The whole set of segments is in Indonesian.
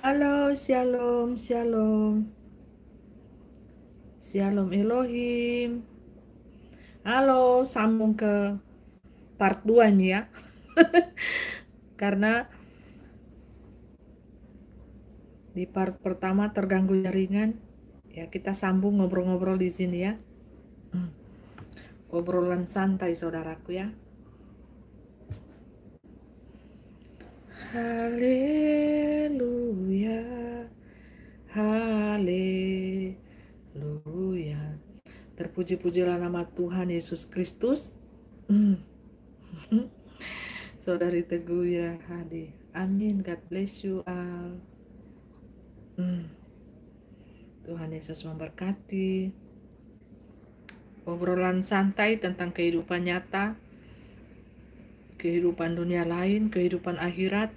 Halo, shalom, shalom. Shalom Elohim. Halo, sambung ke part 2 nih ya. Karena di part pertama terganggu jaringan. Ya, kita sambung ngobrol-ngobrol di sini ya. Obrolan santai saudaraku ya. Haleluya. Haleluya. Terpuji-pujilah nama Tuhan Yesus Kristus. Saudari Teguh ya hadir. Amin. God bless you all. Tuhan Yesus memberkati. Obrolan santai tentang kehidupan nyata, kehidupan dunia lain, kehidupan akhirat.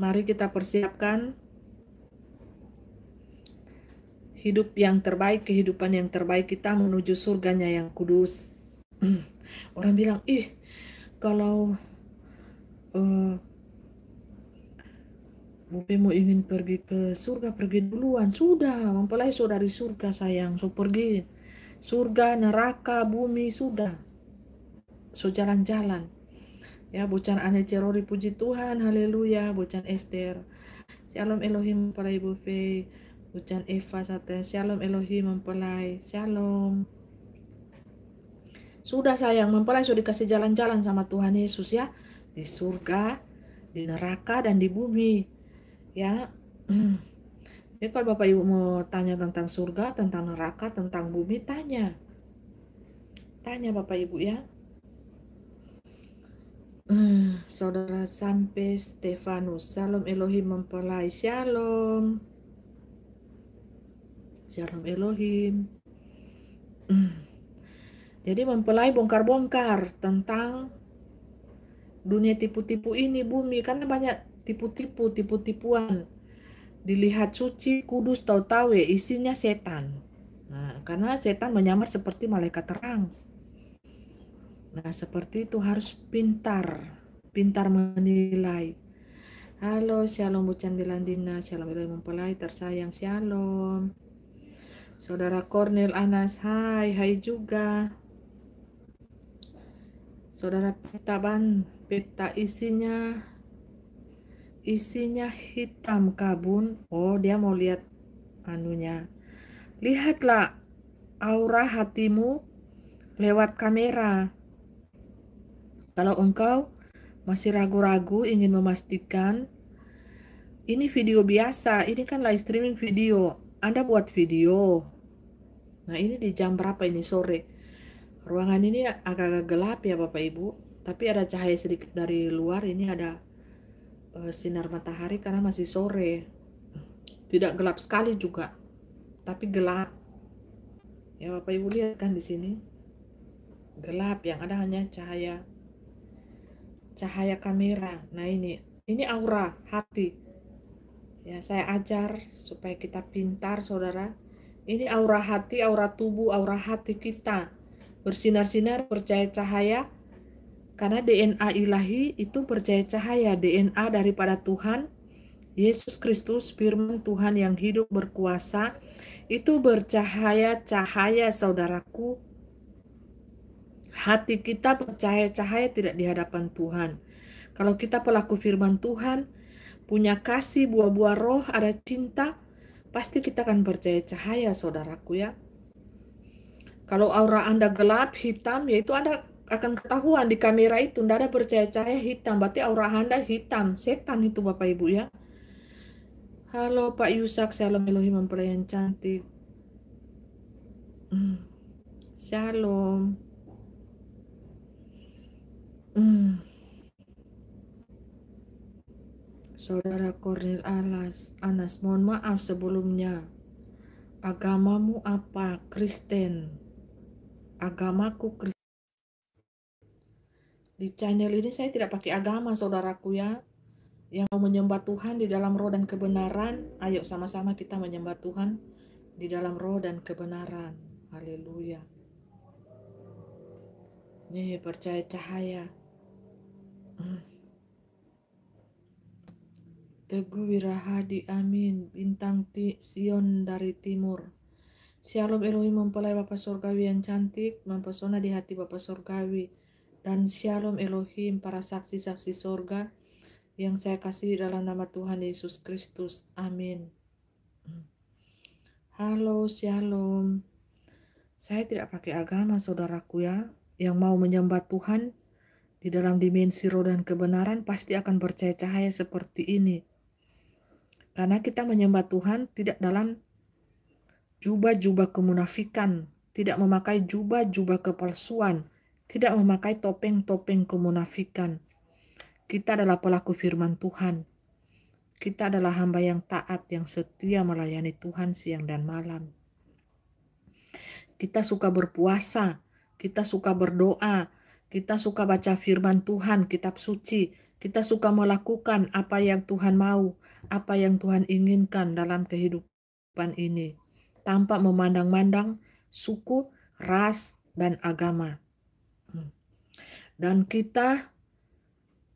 Mari kita persiapkan hidup yang terbaik, kehidupan yang terbaik kita menuju surganya yang kudus. Orang bilang, kalau Bupemu ingin pergi ke surga, pergi duluan. Sudah, mempelai saudari surga sayang. So pergi. Surga, neraka, bumi, sudah. So jalan-jalan. Ya, bucan Ane Cerori, puji Tuhan, haleluya. Bucan Esther, shalom Elohim mempelai Bupe. Bucan Eva, shalom Elohim mempelai, shalom. Sudah sayang, mempelai sudah dikasih jalan-jalan sama Tuhan Yesus ya. Di surga, di neraka, dan di bumi. Ya, jadi kalau Bapak Ibu mau tanya tentang surga, tentang neraka, tentang bumi, tanya. Tanya Bapak Ibu ya. Saudara sampai Stefanus, shalom Elohim mempelai, shalom. Shalom Elohim. Jadi mempelai bongkar-bongkar tentang dunia tipu-tipu ini, bumi. Karena banyak tipu-tipuan. Dilihat suci, kudus, tahu-tahu isinya setan. Nah, karena setan menyamar seperti malaikat terang. Nah, seperti itu harus pintar menilai. Halo, shalom Bucan Belandina, shalom Elohim mempelai tersayang, shalom. Saudara Cornel Anas, hai juga. Saudara peta isinya hitam kabun. Oh, dia mau lihat anunya. Lihatlah aura hatimu lewat kamera. Kalau engkau masih ragu-ragu ingin memastikan ini video biasa, ini kan live streaming video. Anda buat video. Nah, ini di jam berapa ini sore? Ruangan ini agak-agak gelap ya Bapak Ibu, tapi ada cahaya sedikit dari luar. Ini ada sinar matahari karena masih sore. Tidak gelap sekali juga, tapi gelap. Ya Bapak Ibu lihat kan di sini. Gelap, yang ada hanya cahaya kamera. Nah, ini aura hati. Ya, saya ajar supaya kita pintar, saudara. Ini aura hati, aura tubuh, aura hati kita. Bersinar-sinar, percaya cahaya. Karena DNA ilahi itu percaya cahaya. DNA daripada Tuhan, Yesus Kristus, firman Tuhan yang hidup berkuasa, itu bercahaya, cahaya saudaraku. Hati kita percaya cahaya tidak di hadapan Tuhan. Kalau kita pelaku firman Tuhan, punya kasih, buah-buah roh, ada cinta, pasti kita akan percaya cahaya saudaraku ya. Kalau aura Anda gelap, hitam, yaitu Anda akan ketahuan di kamera itu. Tidak ada percaya cahaya hitam, berarti aura Anda hitam. Setan itu Bapak Ibu ya. Halo Pak Yusak, shalom Elohim mempelai yang cantik. Shalom. Saudara Cornel Anas, mohon maaf sebelumnya. Agamamu apa? Kristen. Agamaku Kristen. Di channel ini saya tidak pakai agama saudaraku ya. Yang mau menyembah Tuhan di dalam roh dan kebenaran, ayo sama-sama kita menyembah Tuhan di dalam roh dan kebenaran. Haleluya. Nih, percaya cahaya. Teguh Wirahadi, amin. Bintang Sion dari timur. Shalom Elohim mempelai Bapa Surgawi yang cantik, mempesona di hati Bapa Surgawi. Dan Shalom Elohim para saksi-saksi surga yang saya kasihi dalam nama Tuhan Yesus Kristus. Amin. Halo, Shalom. Saya tidak pakai agama, saudaraku ya. Yang mau menyembah Tuhan di dalam dimensi roh dan kebenaran pasti akan bercahaya seperti ini. Karena kita menyembah Tuhan tidak dalam jubah-jubah kemunafikan, tidak memakai jubah-jubah kepalsuan, tidak memakai topeng-topeng kemunafikan. Kita adalah pelaku firman Tuhan. Kita adalah hamba yang taat, yang setia melayani Tuhan siang dan malam. Kita suka berpuasa, kita suka berdoa, kita suka baca firman Tuhan, kitab suci. Kita suka melakukan apa yang Tuhan mau, apa yang Tuhan inginkan dalam kehidupan ini, tanpa memandang-mandang suku, ras, dan agama. Dan kita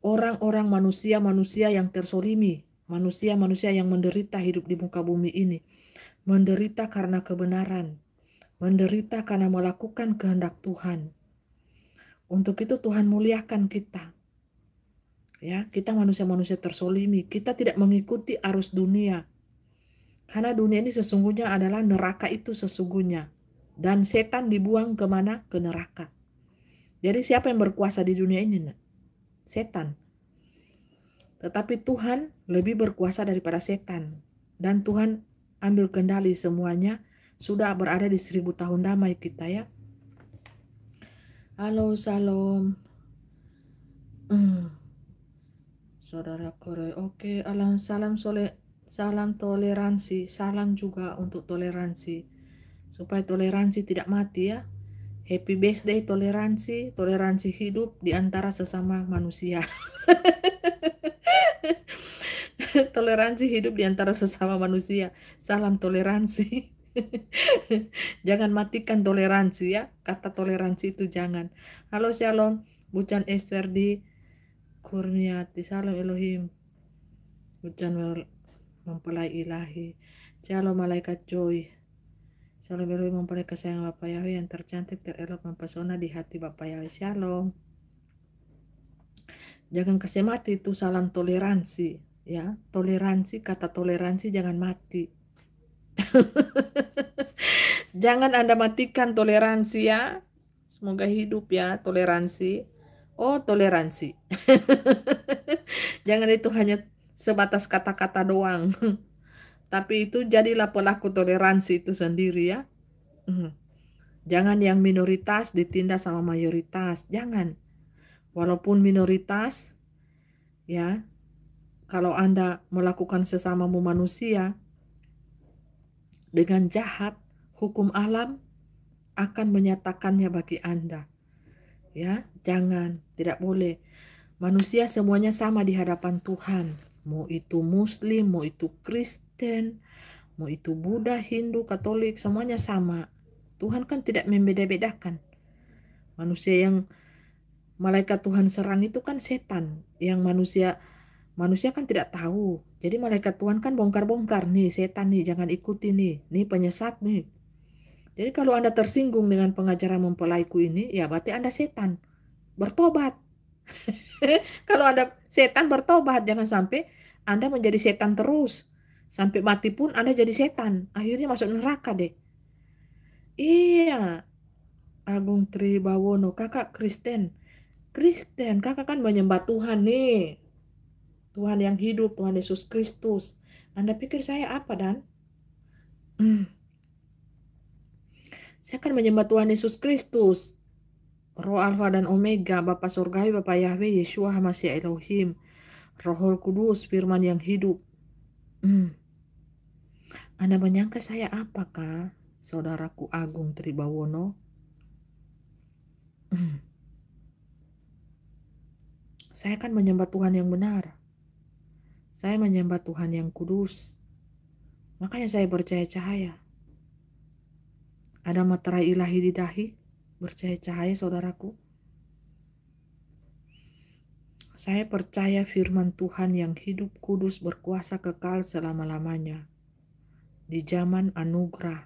orang-orang manusia-manusia yang tersolimi, manusia-manusia yang menderita hidup di muka bumi ini, menderita karena kebenaran, menderita karena melakukan kehendak Tuhan. Untuk itu Tuhan muliakan kita. Ya, kita manusia-manusia tersolimi, kita tidak mengikuti arus dunia. Karena dunia ini sesungguhnya adalah neraka itu sesungguhnya. Dan setan dibuang kemana? Ke neraka. Jadi siapa yang berkuasa di dunia ini? Setan. Tetapi Tuhan lebih berkuasa daripada setan. Dan Tuhan ambil kendali semuanya. Sudah berada di 1000 tahun damai kita ya. Halo, salam. Saudara Korea, oke, salam toleransi, salam juga untuk toleransi, supaya toleransi tidak mati ya. Happy birthday toleransi, toleransi hidup di antara sesama manusia. Toleransi hidup di antara sesama manusia, salam toleransi. Jangan matikan toleransi ya, kata toleransi itu jangan. Halo shalom, Bucan Esther di Kurniati, salam Elohim, Bucan mempelai ilahi, shalom malaikat joy, shalom Elohim mempelai kesayangan Bapak Yahweh yang tercantik, terelok, mempesona di hati Bapak Yahweh, shalom. Jangan kasih mati itu salam toleransi ya, toleransi, kata toleransi jangan mati. Jangan Anda matikan toleransi ya. Semoga hidup ya toleransi. Oh, toleransi. Jangan itu hanya sebatas kata-kata doang. Tapi itu jadilah pelaku toleransi itu sendiri ya. Jangan yang minoritas ditindas sama mayoritas. Jangan. Walaupun minoritas, ya, kalau Anda melakukan sesamamu manusia dengan jahat, hukum alam akan menyatakannya bagi Anda. Ya, jangan, tidak boleh. Manusia semuanya sama di hadapan Tuhan. Mau itu Muslim, mau itu Kristen, mau itu Buddha, Hindu, Katolik, semuanya sama. Tuhan kan tidak membeda-bedakan. Manusia yang malaikat Tuhan serang itu kan setan. Yang manusia kan tidak tahu. Jadi malaikat Tuhan kan bongkar-bongkar nih, setan nih, jangan ikuti nih penyesat nih. Jadi kalau Anda tersinggung dengan pengajaran mempelaiku ini, ya berarti Anda setan. Bertobat. Kalau Anda setan, bertobat. Jangan sampai Anda menjadi setan terus. Sampai mati pun Anda jadi setan. Akhirnya masuk neraka deh. Iya. Agung Tribawono, kakak Kristen. Kakak kan menyembah Tuhan nih. Tuhan yang hidup, Tuhan Yesus Kristus. Anda pikir saya apa dan? Saya akan menyembah Tuhan Yesus Kristus. Roh Alfa dan Omega, Bapa Surgawi, Bapa Yahweh, Yeshua HaMashiach Elohim. Rohul Kudus, firman yang hidup. Anda menyangka saya apakah, saudaraku Agung Tribawono? Saya akan menyembah Tuhan yang benar. Saya menyembah Tuhan yang kudus. Makanya saya bercahaya-cahaya. Ada materai ilahi di dahi, bercahaya-cahaya saudaraku. Saya percaya firman Tuhan yang hidup, kudus, berkuasa kekal selama-lamanya. Di zaman anugerah.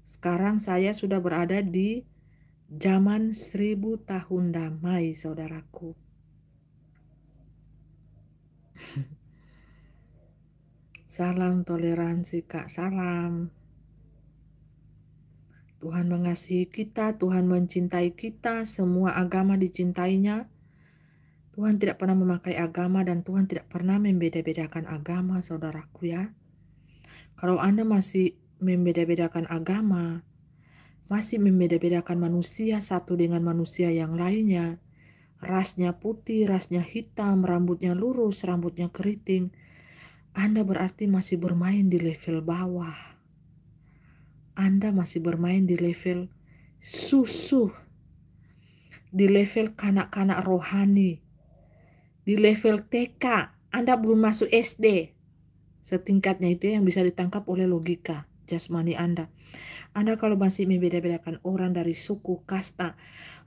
Sekarang saya sudah berada di zaman 1000 tahun damai, saudaraku. Salam toleransi, Kak. Salam. Tuhan mengasihi kita, Tuhan mencintai kita, semua agama dicintainya. Tuhan tidak pernah memakai agama dan Tuhan tidak pernah membeda-bedakan agama, saudaraku ya. Kalau Anda masih membeda-bedakan agama, masih membeda-bedakan manusia satu dengan manusia yang lainnya, rasnya putih, rasnya hitam, rambutnya lurus, rambutnya keriting, Anda berarti masih bermain di level bawah. Anda masih bermain di level susu, di level kanak-kanak rohani, di level TK. Anda belum masuk SD. Setingkatnya itu yang bisa ditangkap oleh logika jasmani Anda. Anda kalau masih membeda-bedakan orang dari suku, kasta,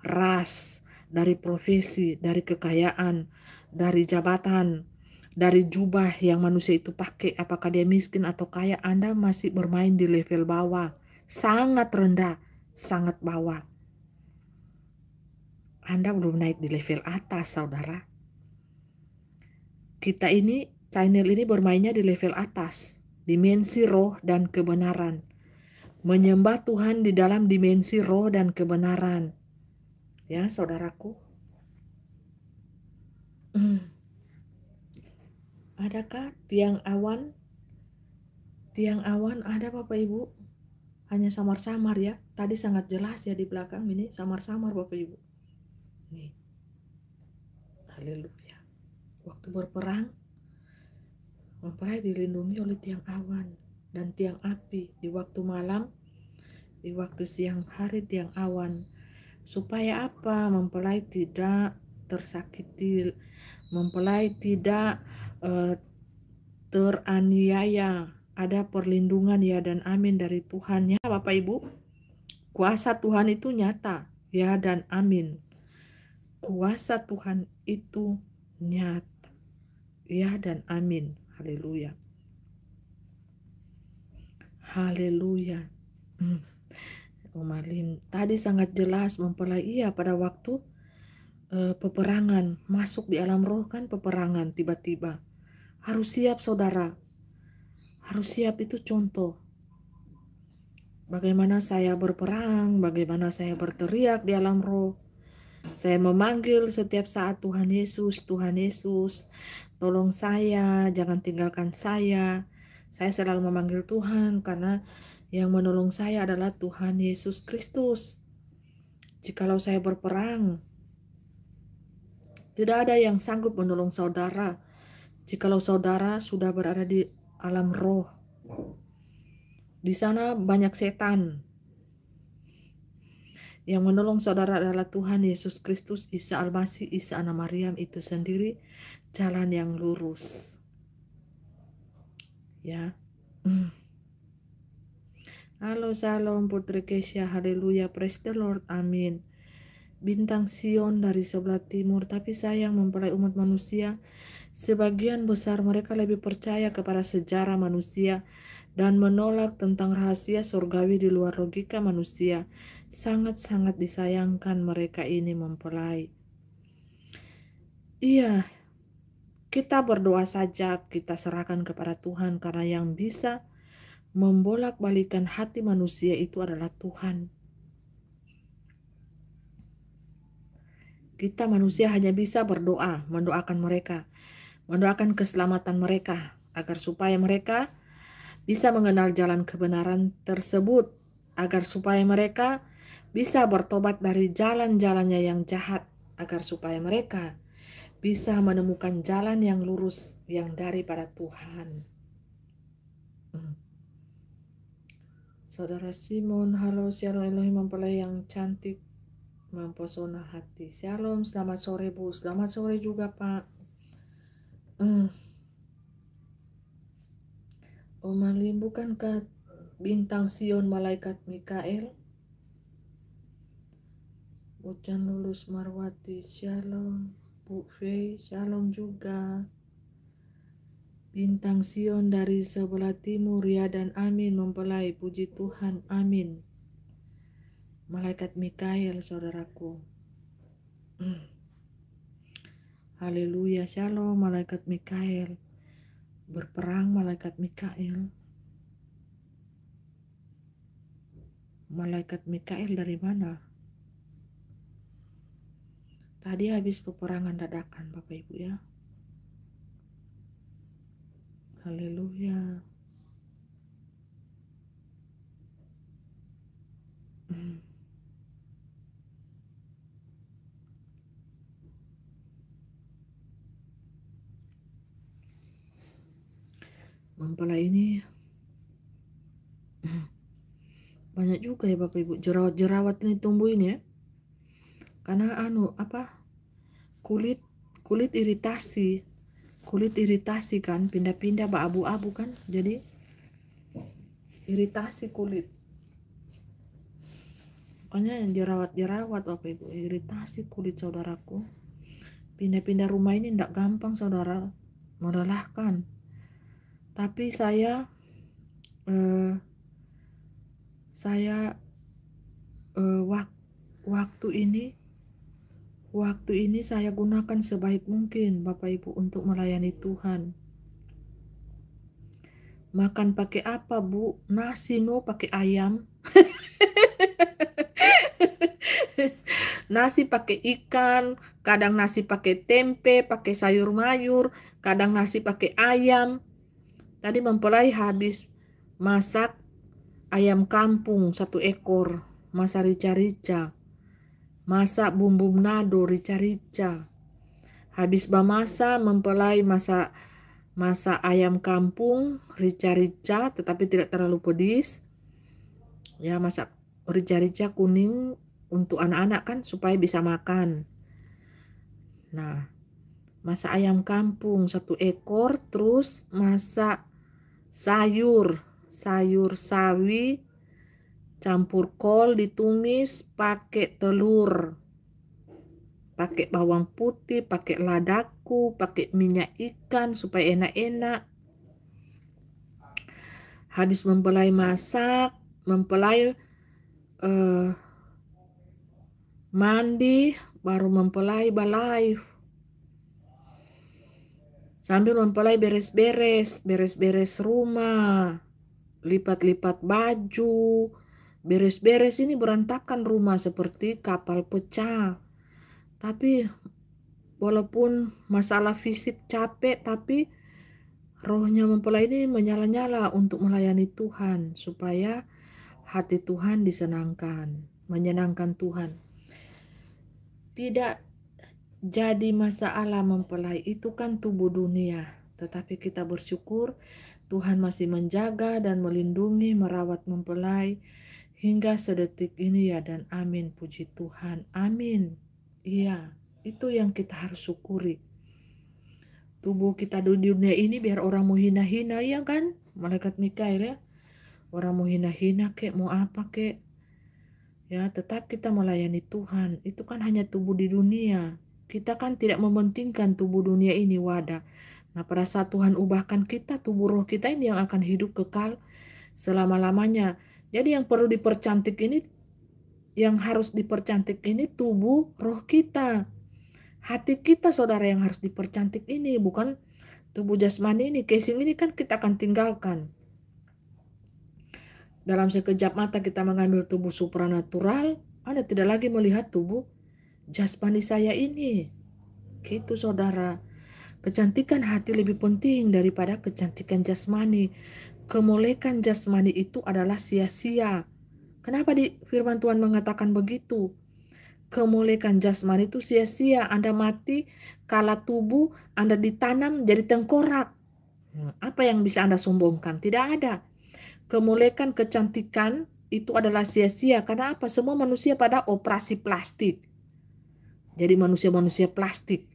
ras, dari profesi, dari kekayaan, dari jabatan, dari jubah yang manusia itu pakai, apakah dia miskin atau kaya, Anda masih bermain di level bawah. Sangat rendah, sangat bawah. Anda belum naik di level atas, saudara. Kita ini, channel ini bermainnya di level atas, dimensi roh dan kebenaran. Menyembah Tuhan di dalam dimensi roh dan kebenaran. Ya, saudaraku. Adakah tiang awan? Tiang awan ada Bapak Ibu? Hanya samar-samar ya. Tadi sangat jelas ya di belakang ini, samar-samar Bapak Ibu. Nih. Haleluya. Waktu berperang, mempelai dilindungi oleh tiang awan dan tiang api. Di waktu malam, di waktu siang hari tiang awan. Supaya apa? Mempelai tidak tersakiti, mempelai tidak teraniaya. Ada perlindungan ya dan amin dari Tuhan ya Bapak Ibu. Kuasa Tuhan itu nyata ya dan amin. Kuasa Tuhan itu nyata ya dan amin. Haleluya. Haleluya. Om Alim tadi sangat jelas mempelai iya pada waktu peperangan, masuk di alam roh kan peperangan tiba-tiba. Harus siap saudara. Harus siap itu contoh. Bagaimana saya berperang, bagaimana saya berteriak di alam roh. Saya memanggil setiap saat Tuhan Yesus, Tuhan Yesus, tolong saya, jangan tinggalkan saya. Saya selalu memanggil Tuhan karena yang menolong saya adalah Tuhan Yesus Kristus. Jikalau saya berperang, tidak ada yang sanggup menolong saudara. Jikalau saudara sudah berada di alam roh, di sana banyak setan. Yang menolong saudara adalah Tuhan Yesus Kristus, Isa Al-Masih, Isa Anak Maryam itu sendiri, jalan yang lurus. Ya. Halo, salam Putri Kesya, haleluya, praise the Lord, amin. Bintang Sion dari sebelah timur, tapi sayang mempelai umat manusia, sebagian besar mereka lebih percaya kepada sejarah manusia dan menolak tentang rahasia surgawi di luar logika manusia. Sangat-sangat disayangkan mereka ini mempelai. Iya, kita berdoa saja, kita serahkan kepada Tuhan karena yang bisa membolak-balikan hati manusia itu adalah Tuhan. Kita manusia hanya bisa berdoa, mendoakan mereka, mendoakan keselamatan mereka, agar supaya mereka bisa mengenal jalan kebenaran tersebut, agar supaya mereka bisa bertobat dari jalan-jalannya yang jahat, agar supaya mereka bisa menemukan jalan yang lurus yang daripada Tuhan. Saudara Simon, halo, shalom Elohim mempelai yang cantik, mempesona hati. Shalom, selamat sore Bu, selamat sore juga Pak. Om Alim, bukankah bintang Sion malaikat Mikael? Hujan lulus Marwati, shalom. Bu Fei, shalom juga. Bintang Sion dari sebelah timur, ya dan amin mempelai, puji Tuhan, amin. Malaikat Mikael, saudaraku. Haleluya, shalom, malaikat Mikael. Berperang malaikat Mikael. Malaikat Mikael dari mana? Tadi habis peperangan dadakan, Bapak Ibu ya. Haleluya. Mempelai ini banyak juga ya Bapak Ibu, jerawat-jerawat ini tumbuh ini ya. Karena kulit iritasi kan, pindah-pindah abu-abu kan, jadi iritasi kulit. Makanya jerawat-jerawat Bapak Ibu, iritasi kulit saudaraku. Pindah-pindah rumah ini tidak gampang saudara, melelahkan. Tapi waktu ini saya gunakan sebaik mungkin Bapak Ibu untuk melayani Tuhan. Makan pakai apa Bu? Nasi pakai ayam. Nasi pakai ikan, kadang nasi pakai tempe, pakai sayur mayur, kadang nasi pakai ayam. Tadi mempelai habis masak ayam kampung 1 ekor, masak rica-rica. Masak bumbu menado rica-rica. Habis bamasa mempelai masak ayam kampung rica-rica tetapi tidak terlalu pedis. Ya, masak rica-rica kuning untuk anak-anak kan supaya bisa makan. Nah, masak ayam kampung 1 ekor, terus masak sayur sawi campur kol ditumis pakai telur, pakai bawang putih, pakai ladaku, pakai minyak ikan supaya enak-enak. Habis mempelai masak, mempelai mandi, baru mempelai balai. Sambil mempelai beres-beres rumah, lipat-lipat baju, beres-beres ini berantakan rumah seperti kapal pecah. Tapi walaupun masalah fisik capek, tapi rohnya mempelai ini menyala-nyala untuk melayani Tuhan supaya hati Tuhan disenangkan, menyenangkan Tuhan. Tidak jadi masalah mempelai itu kan tubuh dunia, tetapi kita bersyukur Tuhan masih menjaga dan melindungi, merawat mempelai hingga sedetik ini ya dan amin, puji Tuhan, amin. Iya, itu yang kita harus syukuri. Tubuh kita di dunia ini biar orang mau hina-hina, ya kan? Malaikat Mikael ya. Orang mau hina-hina kek, mau apa kek. Ya, tetap kita melayani Tuhan. Itu kan hanya tubuh di dunia. Kita kan tidak mementingkan tubuh dunia ini wadah. Nah, pada saat Tuhan ubahkan kita, tubuh roh kita ini yang akan hidup kekal selama-lamanya. Jadi yang perlu dipercantik ini, yang harus dipercantik ini tubuh roh kita. Hati kita saudara yang harus dipercantik ini, bukan tubuh jasmani ini. Casing ini kan kita akan tinggalkan. Dalam sekejap mata kita mengambil tubuh supranatural, Anda tidak lagi melihat tubuh jasmani saya ini. Gitu saudara. Kecantikan hati lebih penting daripada kecantikan jasmani. Kemolekan jasmani itu adalah sia-sia. Kenapa di firman Tuhan mengatakan begitu? Kemolekan jasmani itu sia-sia. Anda mati, kala tubuh Anda ditanam jadi tengkorak. Apa yang bisa Anda sombongkan? Tidak ada. Kemolekan kecantikan itu adalah sia-sia. Karena apa? Semua manusia pada operasi plastik. Jadi manusia-manusia plastik.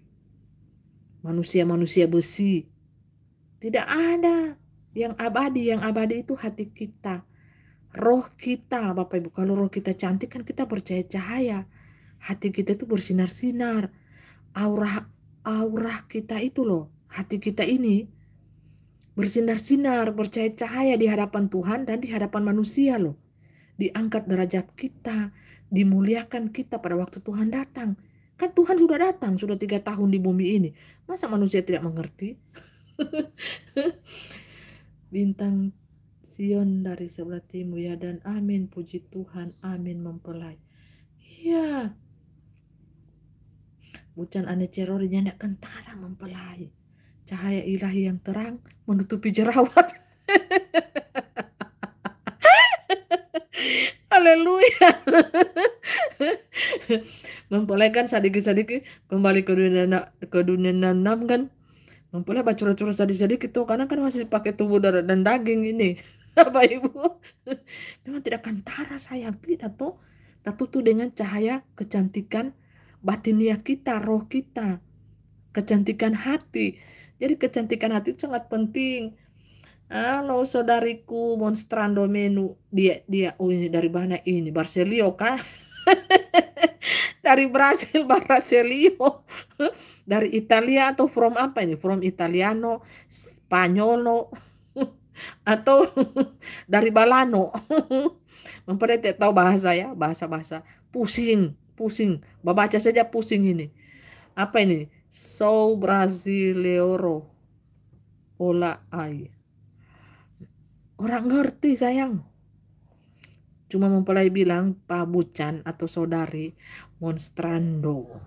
Manusia-manusia besi. Tidak ada yang abadi. Yang abadi itu hati kita. Roh kita, Bapak Ibu. Kalau roh kita cantik kan kita percaya cahaya. Hati kita itu bersinar-sinar. aura kita itu loh, hati kita ini bersinar-sinar, bercahaya-cahaya di hadapan Tuhan dan di hadapan manusia loh. Diangkat derajat kita, dimuliakan kita pada waktu Tuhan datang. Kan Tuhan sudah datang, sudah 3 tahun di bumi ini. Masa manusia tidak mengerti? Bintang Sion dari sebelah timur ya, dan amin, puji Tuhan, amin mempelai. Iya, bucan ane cerorinya nak kentara mempelai. Cahaya ilahi yang terang menutupi jerawat. Haleluya. Mempelai kan sedikit-sedikit kembali ke dunia nanam kan. Mempelai bacura-cura sedikit tuh karena kan masih pakai tubuh dan daging ini. Bapak Ibu. Memang tidak kantara sayang, tidak tuh. Tertutup dengan cahaya kecantikan batinia kita, roh kita, kecantikan hati. Jadi kecantikan hati sangat penting. Halo saudariku, Monstrando menu. Dia oh ini dari mana ini? Barcelio kah? Dari Brasil, Barcelio. Dari Italia atau from apa ini? From Italiano, Spanyolo, atau dari Balano. Mempelai tidak tahu bahasa ya, bahasa-bahasa. Pusing, pusing. Baca saja pusing ini. Apa ini? So Brasileiro. Ola ai. Orang ngerti sayang. Cuma mempelai bilang, Pak Bucan atau saudari, Monstrando.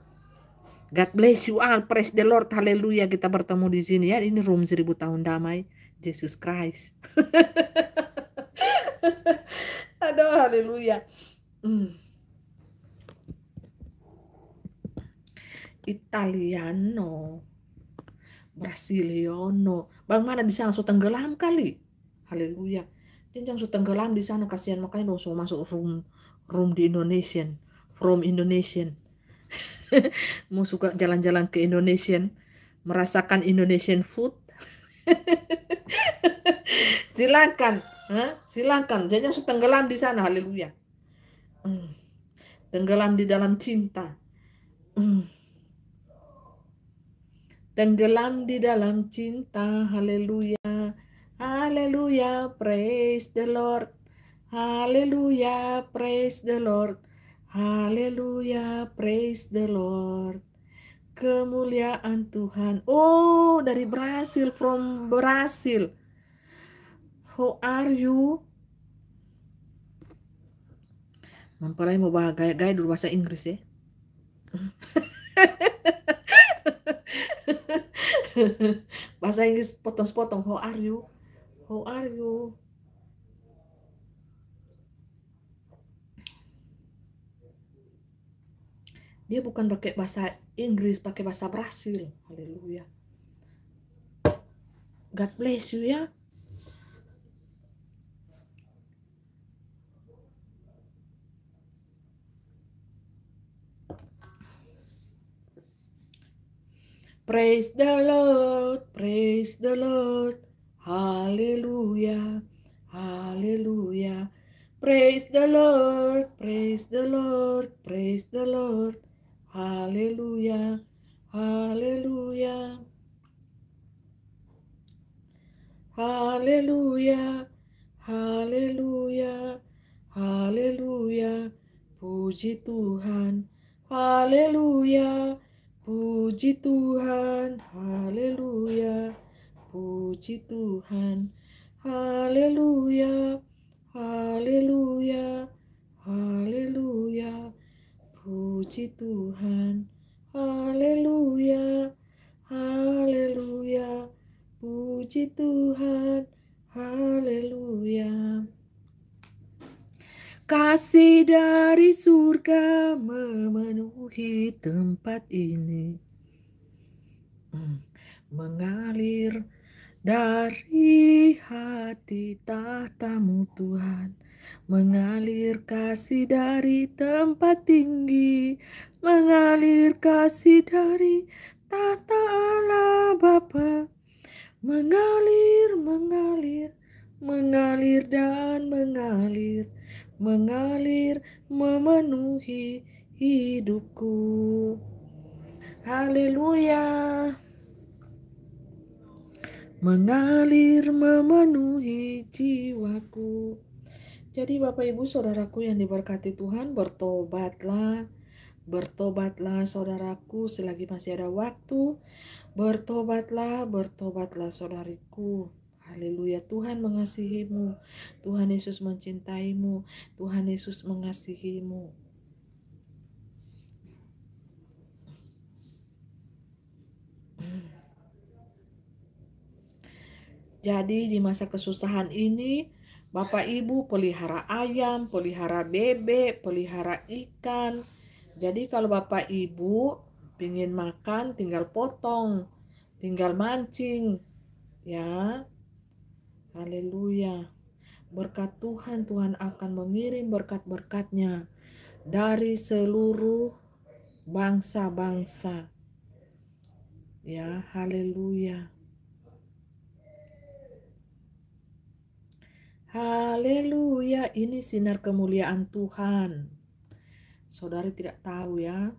God bless you all, praise the Lord, haleluya. Kita bertemu di sini ya. Ini room 1000 tahun damai, Jesus Christ. Aduh, haleluya. Italiano, Brasiliano. Bang mana di sana so tenggelam kali. Haleluya. Jangan so tenggelam di sana, kasihan, makanya langsung masuk room di Indonesian, from Indonesian. Mau suka jalan-jalan ke Indonesian, merasakan Indonesian food. Silakan, silakan. Jangan so tenggelam di sana, haleluya. Tenggelam di dalam cinta. Tenggelam di dalam cinta, haleluya. Haleluya, praise the Lord. Haleluya, praise the Lord. Haleluya, praise the Lord. Kemuliaan Tuhan. Oh, dari Brasil, from Brasil. How are you? Mempelai mau gaya dulu bahasa Inggris ya. Bahasa Inggris potong-potong. How are you? How are you? Dia bukan pakai bahasa Inggris, pakai bahasa Brasil. Haleluya. God bless you ya. Praise the Lord, praise the Lord. Haleluya, haleluya. Praise the Lord, praise the Lord, praise the Lord. Haleluya, haleluya. Haleluya, haleluya, haleluya. Puji Tuhan, haleluya. Puji Tuhan, haleluya. Puji Tuhan, haleluya. Haleluya, haleluya. Puji Tuhan, haleluya. Haleluya. Puji Tuhan, haleluya. Kasih dari surga memenuhi tempat ini, mengalir dari hati tahtamu Tuhan, mengalir kasih dari tempat tinggi, mengalir kasih dari tahta Allah Bapa, mengalir, mengalir, mengalir dan mengalir, mengalir memenuhi hidupku. Haleluya. Mengalir memenuhi jiwaku. Jadi Bapak Ibu Saudaraku yang diberkati Tuhan, bertobatlah. Bertobatlah saudaraku selagi masih ada waktu. Bertobatlah, bertobatlah saudariku. Haleluya, Tuhan mengasihimu. Tuhan Yesus mencintaimu. Tuhan Yesus mengasihimu. Jadi di masa kesusahan ini, Bapak Ibu pelihara ayam, pelihara bebek, pelihara ikan. Jadi kalau Bapak Ibu ingin makan, tinggal potong, tinggal mancing. Ya, haleluya. Berkat Tuhan, Tuhan akan mengirim berkat-berkatnya dari seluruh bangsa-bangsa. Ya, haleluya. Haleluya, ini sinar kemuliaan Tuhan. Saudari tidak tahu ya.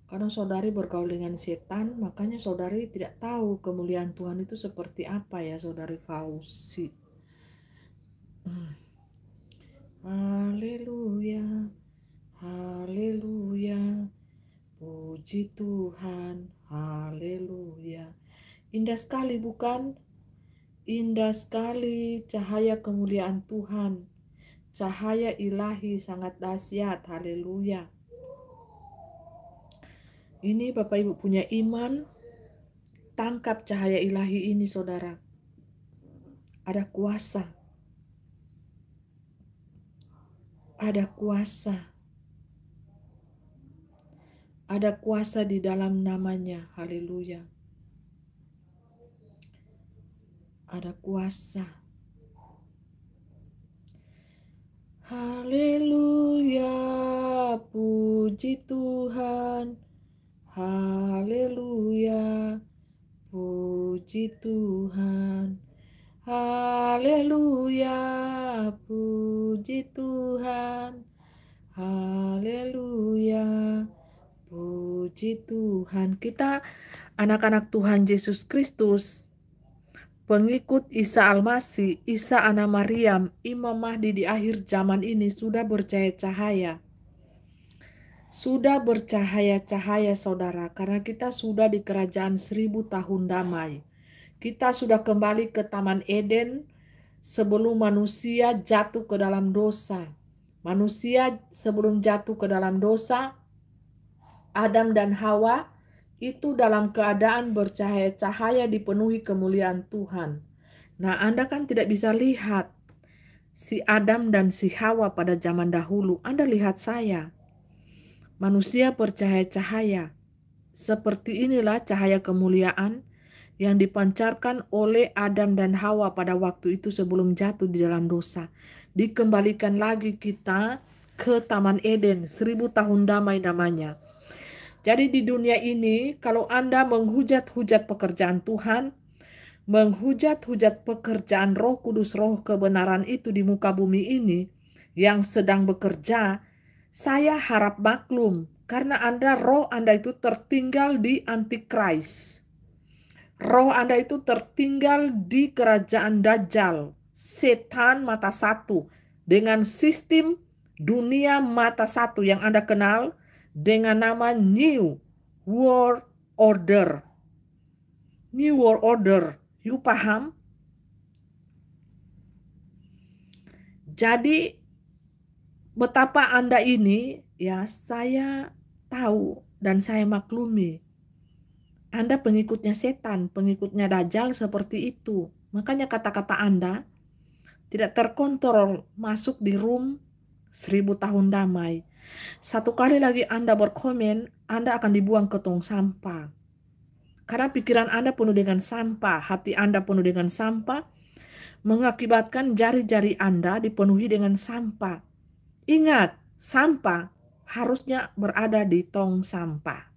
Karena saudari bergaul dengan setan, makanya saudari tidak tahu kemuliaan Tuhan itu seperti apa ya, saudari Fauzi. Haleluya, haleluya, puji Tuhan, haleluya. Indah sekali bukan? Indah sekali cahaya kemuliaan Tuhan. Cahaya ilahi sangat dahsyat, haleluya. Ini Bapak Ibu punya iman, tangkap cahaya ilahi ini saudara. Ada kuasa. Ada kuasa. Ada kuasa di dalam namanya, haleluya. Ada kuasa. Haleluya, puji Tuhan. Haleluya, puji Tuhan. Haleluya, puji Tuhan. Haleluya, puji Tuhan. Kita anak-anak Tuhan Yesus Kristus, pengikut Isa Al-Masih, Isa Anak Maryam, Imam Mahdi di akhir zaman ini sudah bercahaya-cahaya. Sudah bercahaya-cahaya saudara, karena kita sudah di kerajaan 1000 tahun damai. Kita sudah kembali ke Taman Eden sebelum manusia jatuh ke dalam dosa. Manusia sebelum jatuh ke dalam dosa, Adam dan Hawa itu dalam keadaan bercahaya-cahaya dipenuhi kemuliaan Tuhan. Nah, Anda kan tidak bisa lihat si Adam dan si Hawa pada zaman dahulu. Anda lihat saya. Manusia bercahaya-cahaya. Seperti inilah cahaya kemuliaan yang dipancarkan oleh Adam dan Hawa pada waktu itu sebelum jatuh di dalam dosa. Dikembalikan lagi kita ke Taman Eden, 1000 tahun damai namanya. Jadi di dunia ini, kalau Anda menghujat-hujat pekerjaan Tuhan, menghujat-hujat pekerjaan Roh Kudus, Roh kebenaran itu di muka bumi ini, yang sedang bekerja, saya harap maklum, karena roh Anda itu tertinggal di Antikris. Roh Anda itu tertinggal di kerajaan Dajjal, setan mata satu, dengan sistem dunia mata satu yang Anda kenal dengan nama New World Order. New World Order, you paham? Jadi betapa Anda ini, ya saya tahu dan saya maklumi. Anda pengikutnya setan, pengikutnya Dajjal seperti itu. Makanya kata-kata Anda tidak terkontrol masuk di room 1000 tahun damai. Satu kali lagi Anda berkomen, Anda akan dibuang ke tong sampah. Karena pikiran Anda penuh dengan sampah, hati Anda penuh dengan sampah, mengakibatkan jari-jari Anda dipenuhi dengan sampah. Ingat, sampah harusnya berada di tong sampah.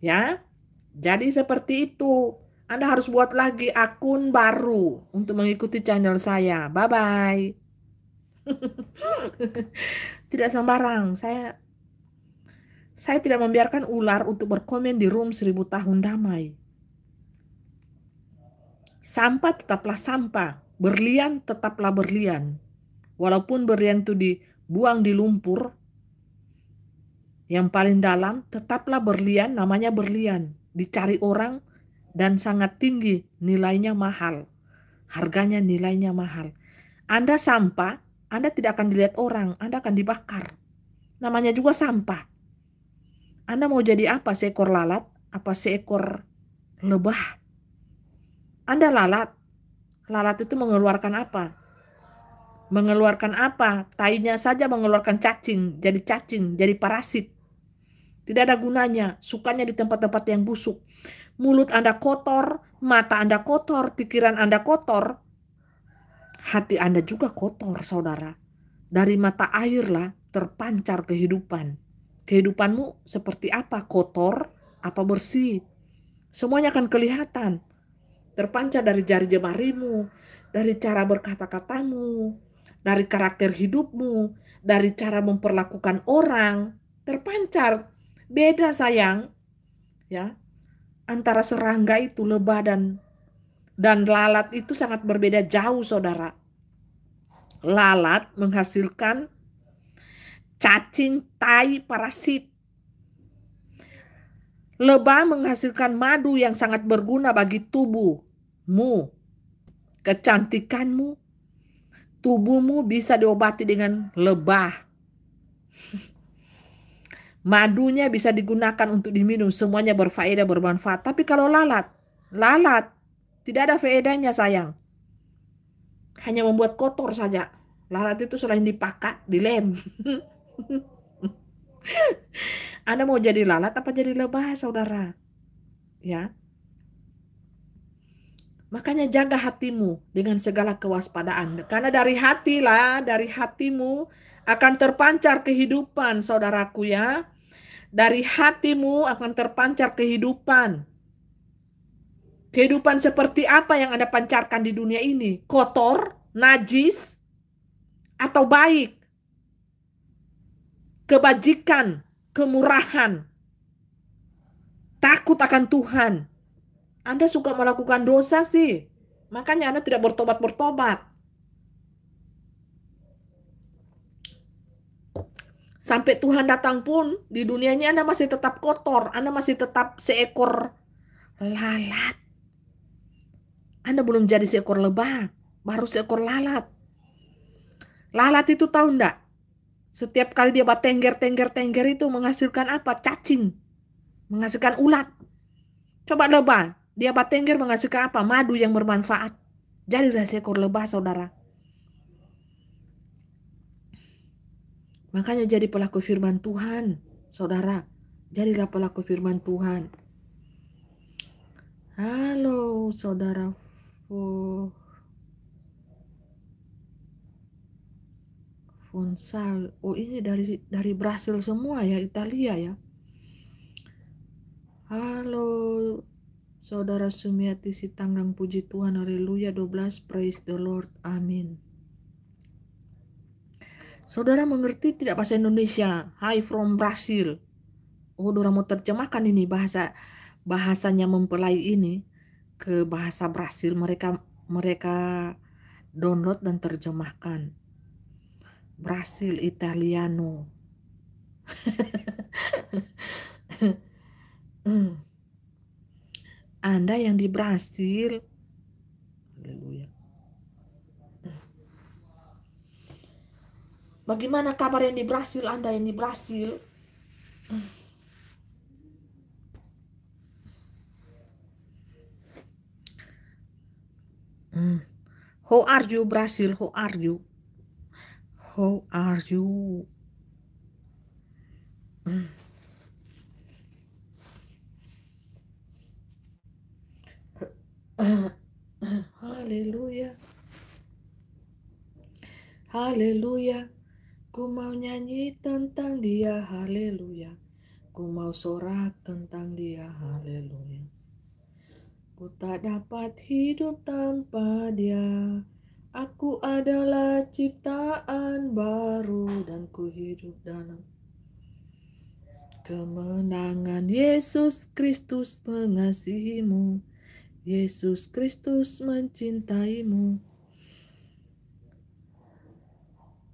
Ya, jadi seperti itu. Anda harus buat lagi akun baru untuk mengikuti channel saya. Bye-bye. Tidak sembarang. Saya tidak membiarkan ular untuk berkomen di room 1000 tahun damai. Sampah tetaplah sampah, berlian tetaplah berlian. Walaupun berlian itu dibuang di lumpur yang paling dalam, tetaplah berlian, namanya berlian. Dicari orang dan sangat tinggi, nilainya mahal. Harganya nilainya mahal. Anda sampah, Anda tidak akan dilihat orang, Anda akan dibakar. Namanya juga sampah. Anda mau jadi apa? Seekor lalat? Apa seekor lebah? Anda lalat. Lalat itu mengeluarkan apa? Mengeluarkan apa? Tainya saja mengeluarkan cacing, jadi parasit. Tidak ada gunanya, sukanya di tempat-tempat yang busuk. Mulut Anda kotor, mata Anda kotor, pikiran Anda kotor, hati Anda juga kotor, saudara. Dari mata airlah terpancar kehidupan. Kehidupanmu seperti apa? Kotor, apa bersih? Semuanya akan kelihatan. Terpancar dari jari jemarimu, dari cara berkata-katamu, dari karakter hidupmu, dari cara memperlakukan orang. Terpancar. Beda sayang, ya. Antara serangga itu, lebah dan lalat itu sangat berbeda jauh, saudara. Lalat menghasilkan cacing, tai, parasit. Lebah menghasilkan madu yang sangat berguna bagi tubuhmu. Kecantikanmu, tubuhmu bisa diobati dengan lebah. Madunya bisa digunakan untuk diminum, semuanya berfaedah, bermanfaat. Tapi kalau lalat tidak ada faedahnya sayang. Hanya membuat kotor saja. Lalat itu selain dipakai, dilem. Anda mau jadi lalat apa jadi lebah, saudara? Ya. Makanya jaga hatimu dengan segala kewaspadaan. Karena dari hatimu akan terpancar kehidupan, saudaraku ya. Dari hatimu akan terpancar kehidupan. Kehidupan seperti apa yang Anda pancarkan di dunia ini? Kotor, najis, atau baik? Kebajikan, kemurahan, takut akan Tuhan. Anda suka melakukan dosa sih. Makanya Anda tidak bertobat-bertobat. Sampai Tuhan datang pun di dunia ini Anda masih tetap kotor. Anda masih tetap seekor lalat. Anda belum jadi seekor lebah. Baru seekor lalat. Lalat itu tahu enggak? Setiap kali dia tengger itu menghasilkan apa? Cacing. Menghasilkan ulat. Coba lebah. Dia tengger menghasilkan apa? Madu yang bermanfaat. Jadilah seekor lebah, saudara. Makanya jadi pelaku firman Tuhan, saudara. Jadilah pelaku firman Tuhan. Halo, saudara. Fonsal. Oh, ini dari Brasil semua ya, Italia ya. Halo, saudara Sumiati Sitanggang, puji Tuhan, haleluya 12, praise the Lord, amin. Saudara mengerti tidak bahasa Indonesia? Hi from Brazil. Oh, Dora mau terjemahkan ini bahasanya mempelai ini ke bahasa Brasil. Mereka download dan terjemahkan. Brasil Italiano. Anda yang di Brasil, haleluya. Bagaimana kabar yang di Brasil? Anda yang di Brasil? How are you, Brasil? How are you? How are you? Haleluya. Haleluya. Ku mau nyanyi tentang dia, haleluya. Ku mau sorak tentang dia, haleluya. Ku tak dapat hidup tanpa dia. Aku adalah ciptaan baru dan ku hidup dalam. Kemenangan Yesus Kristus mengasihimu, Yesus Kristus mencintaimu.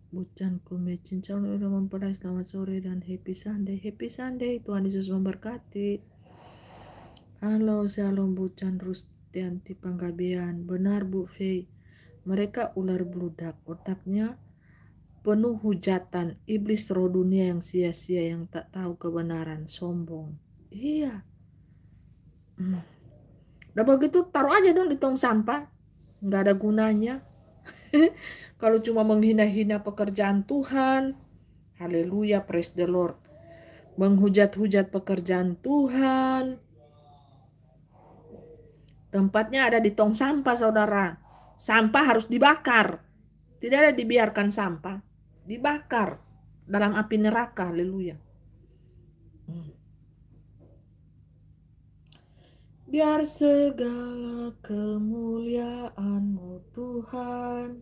Bucanku mencincang udah mempelai, selamat sore dan happy Sunday. Happy Sunday, Tuhan Yesus memberkati. Halo, shalom Bucan Rustianti Panggabean. Benar Bu Fei, mereka ular bludak, otaknya penuh hujatan, iblis roh dunia yang sia-sia, yang tak tahu kebenaran, sombong. Iya. Udah begitu taruh aja dong di tong sampah, nggak ada gunanya. Kalau cuma menghina-hina pekerjaan Tuhan, haleluya, praise the Lord. Menghujat-hujat pekerjaan Tuhan, tempatnya ada di tong sampah, saudara. Sampah harus dibakar, tidak ada dibiarkan sampah, dibakar dalam api neraka, haleluya. Biar segala kemuliaan-Mu Tuhan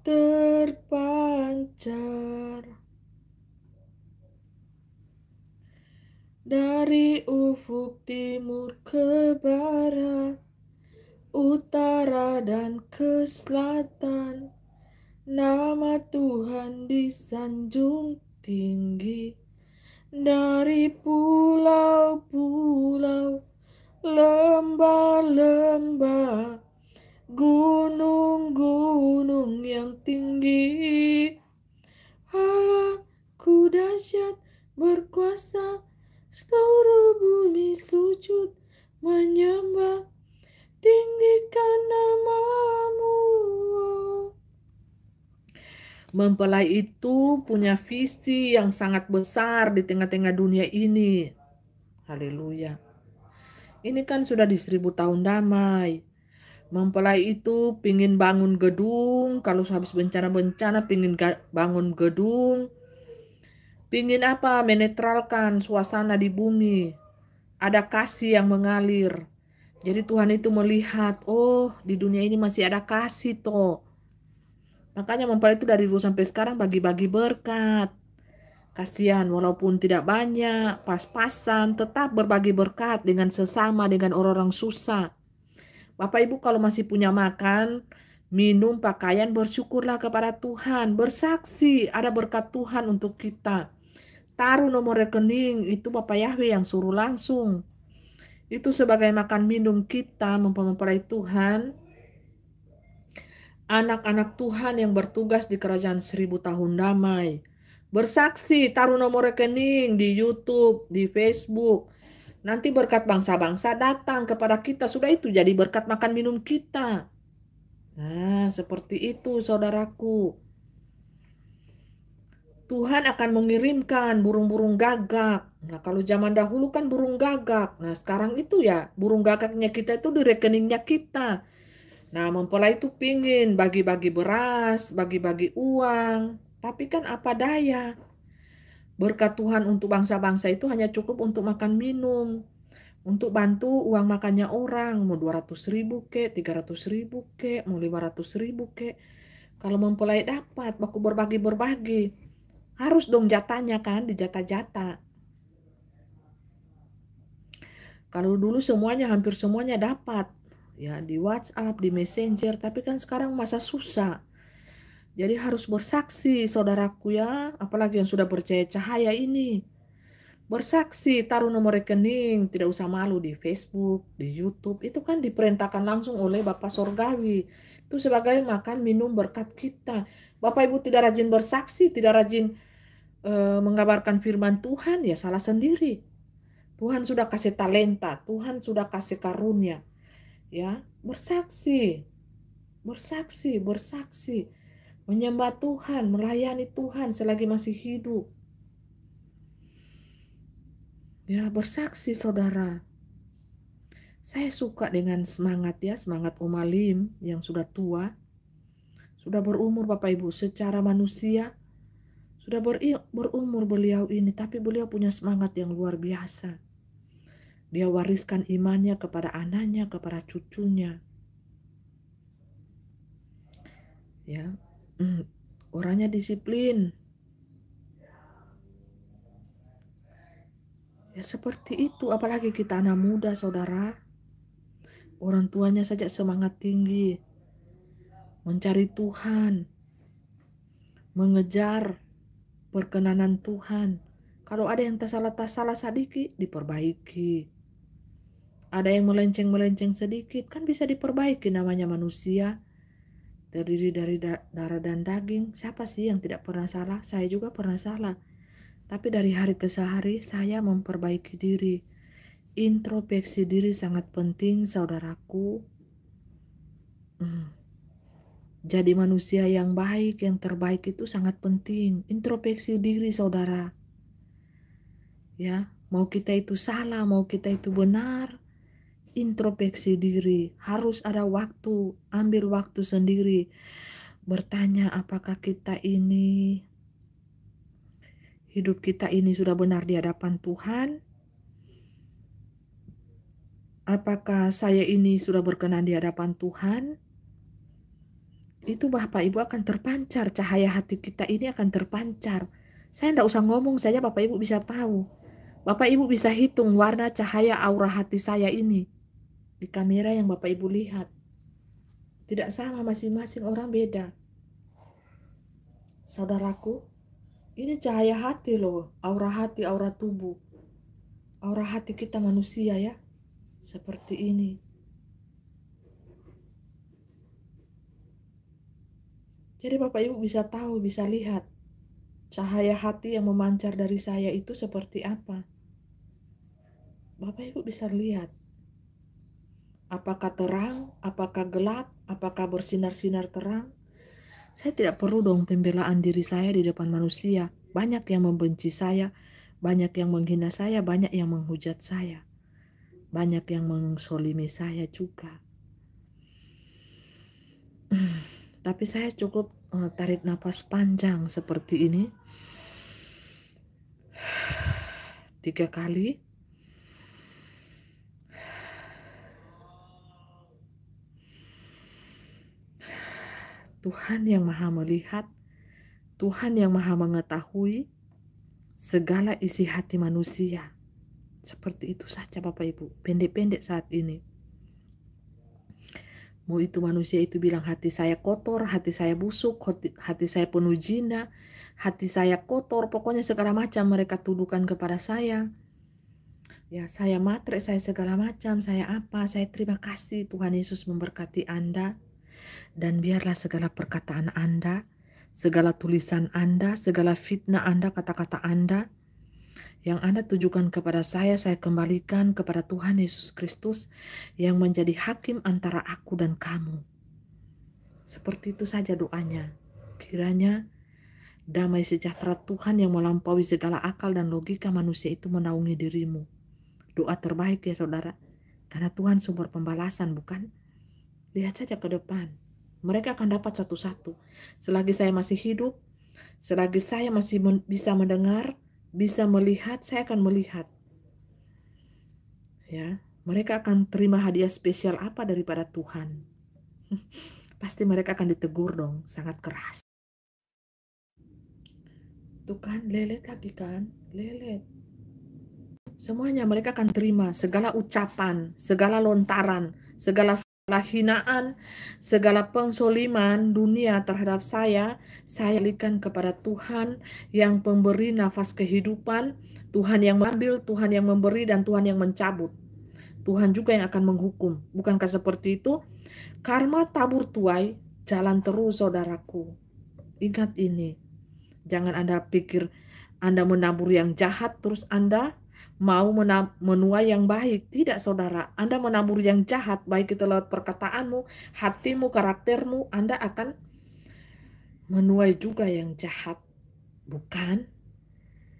terpancar dari ufuk timur ke barat, utara dan ke selatan. Nama Tuhan disanjung tinggi dari pulau-pulau, lembah-lembah, gunung-gunung yang tinggi. Allahku dahsyat berkuasa, seluruh bumi sujud menyembah, tinggikan nama-Mu. Mempelai itu punya visi yang sangat besar di tengah-tengah dunia ini. Haleluya. Ini kan sudah di 1000 tahun damai. Mempelai itu pingin bangun gedung, kalau habis bencana-bencana pingin bangun gedung. Pingin apa? Menetralkan suasana di bumi. Ada kasih yang mengalir. Jadi Tuhan itu melihat, oh di dunia ini masih ada kasih toh. Makanya mempelai itu dari dulu sampai sekarang bagi-bagi berkat. Kasihan walaupun tidak banyak, pas-pasan, tetap berbagi berkat dengan sesama, dengan orang-orang susah. Bapak Ibu kalau masih punya makan, minum, pakaian, bersyukurlah kepada Tuhan. Bersaksi ada berkat Tuhan untuk kita. Taruh nomor rekening, itu Bapak Yahweh yang suruh langsung. Itu sebagai makan minum kita mempelai Tuhan. Anak-anak Tuhan yang bertugas di kerajaan 1000 tahun damai. Bersaksi, taruh nomor rekening di YouTube, di Facebook. Nanti berkat bangsa-bangsa datang kepada kita. Sudah itu jadi berkat makan minum kita. Nah, seperti itu saudaraku. Tuhan akan mengirimkan burung-burung gagak. Nah, kalau zaman dahulu kan burung gagak. Nah, sekarang itu ya burung gagaknya kita itu di rekeningnya kita. Nah, mempelai itu pingin bagi-bagi beras, bagi-bagi uang. Tapi kan apa daya. Berkat Tuhan untuk bangsa-bangsa itu hanya cukup untuk makan minum. Untuk bantu uang makannya orang. Mau 200.000 ke, 300.000 ke, mau 500.000 ke. Kalau mempelai dapat, baku berbagi-berbagi. Harus dong jatahnya kan, dijatah-jatah. Kalau dulu semuanya, hampir semuanya dapat. Ya, di WhatsApp, di Messenger. Tapi kan sekarang masa susah. Jadi harus bersaksi saudaraku ya, apalagi yang sudah percaya cahaya ini. Bersaksi, taruh nomor rekening, tidak usah malu di Facebook, di YouTube. Itu kan diperintahkan langsung oleh Bapak Sorgawi. Itu sebagai makan minum berkat kita. Bapak Ibu tidak rajin bersaksi, tidak rajin mengabarkan firman Tuhan, ya salah sendiri. Tuhan sudah kasih talenta, Tuhan sudah kasih karunia. Ya, bersaksi, bersaksi, bersaksi. Menyembah Tuhan, melayani Tuhan selagi masih hidup. Ya, bersaksi saudara. Saya suka dengan semangat ya, semangat Om Alim yang sudah tua. Sudah berumur Bapak Ibu, secara manusia sudah berumur beliau ini, tapi beliau punya semangat yang luar biasa. Dia wariskan imannya kepada anaknya, kepada cucunya. Ya, orangnya disiplin. Ya seperti itu, apalagi kita anak muda, saudara. Orang tuanya saja semangat tinggi, mencari Tuhan, mengejar perkenanan Tuhan. Kalau ada yang tersalah sedikit, diperbaiki. Ada yang melenceng-melenceng sedikit, kan bisa diperbaiki, namanya manusia. Terdiri dari darah dan daging. Siapa sih yang tidak pernah salah? Saya juga pernah salah. Tapi dari hari ke hari, saya memperbaiki diri. Introspeksi diri sangat penting, saudaraku. Jadi manusia yang baik, yang terbaik itu sangat penting. Introspeksi diri, saudara. Ya, mau kita itu salah, mau kita itu benar, introspeksi diri. Harus ada waktu, ambil waktu sendiri. Bertanya apakah hidup kita ini sudah benar di hadapan Tuhan? Apakah saya ini sudah berkenan di hadapan Tuhan? Itu Bapak Ibu akan terpancar, cahaya hati kita ini akan terpancar. Saya tidak usah ngomong saja, Bapak Ibu bisa tahu. Bapak Ibu bisa hitung warna cahaya aura hati saya ini di kamera yang Bapak Ibu lihat. Tidak sama, masing-masing orang beda. Saudaraku, ini cahaya hati loh, aura hati, aura tubuh. Aura hati kita manusia ya, seperti ini. Jadi Bapak Ibu bisa tahu, bisa lihat cahaya hati yang memancar dari saya itu seperti apa. Bapak Ibu bisa lihat. Apakah terang, apakah gelap, apakah bersinar-sinar terang. Saya tidak perlu dong pembelaan diri saya di depan manusia. Banyak yang membenci saya, banyak yang menghina saya, banyak yang menghujat saya. Banyak yang mengsolimi saya juga. Tapi saya cukup tarik napas panjang seperti ini 3 kali. Tuhan yang maha melihat, Tuhan yang maha mengetahui segala isi hati manusia. Seperti itu saja Bapak Ibu, pendek-pendek saat ini. Mau itu manusia itu bilang hati saya kotor, hati saya busuk, hati saya penuh zina, hati saya kotor, pokoknya segala macam mereka tuduhkan kepada saya. Ya, saya matre, saya segala macam, saya apa, saya terima kasih. Tuhan Yesus memberkati Anda. Dan biarlah segala perkataan Anda, segala tulisan Anda, segala fitnah Anda, kata-kata Anda, yang Anda tujukan kepada saya kembalikan kepada Tuhan Yesus Kristus yang menjadi hakim antara aku dan kamu. Seperti itu saja doanya. Kiranya damai sejahtera Tuhan yang melampaui segala akal dan logika manusia itu menaungi dirimu. Doa terbaik ya saudara. Karena Tuhan sumber pembalasan, bukan? Lihat saja ke depan. Mereka akan dapat satu-satu. Selagi saya masih hidup, selagi saya masih bisa mendengar, bisa melihat, saya akan melihat. Ya, mereka akan terima hadiah spesial apa daripada Tuhan. Pasti mereka akan ditegur dong, sangat keras. Tuh kan, lelet lagi kan, lelet. Semuanya mereka akan terima, segala ucapan, segala lontaran, segala hinaan, segala pengsoliman dunia terhadap saya berikan kepada Tuhan yang pemberi nafas kehidupan, Tuhan yang mengambil, Tuhan yang memberi, dan Tuhan yang mencabut. Tuhan juga yang akan menghukum. Bukankah seperti itu? Karma tabur tuai, jalan terus saudaraku. Ingat ini. Jangan Anda pikir Anda menabur yang jahat terus Anda mau menuai yang baik. Tidak saudara, Anda menabur yang jahat, baik itu lewat perkataanmu, hatimu, karaktermu, Anda akan menuai juga yang jahat. Bukan?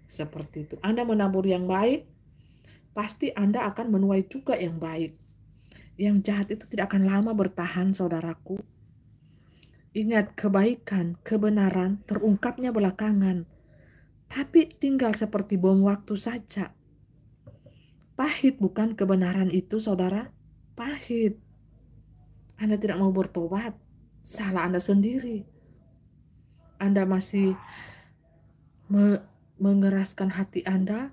Seperti itu. Anda menabur yang baik, pasti Anda akan menuai juga yang baik. Yang jahat itu tidak akan lama bertahan, saudaraku. Ingat, kebaikan, kebenaran terungkapnya belakangan. Tapi tinggal seperti bom waktu saja. Pahit bukan kebenaran itu, saudara? Pahit. Anda tidak mau bertobat. Salah Anda sendiri. Anda masih mengeraskan hati Anda.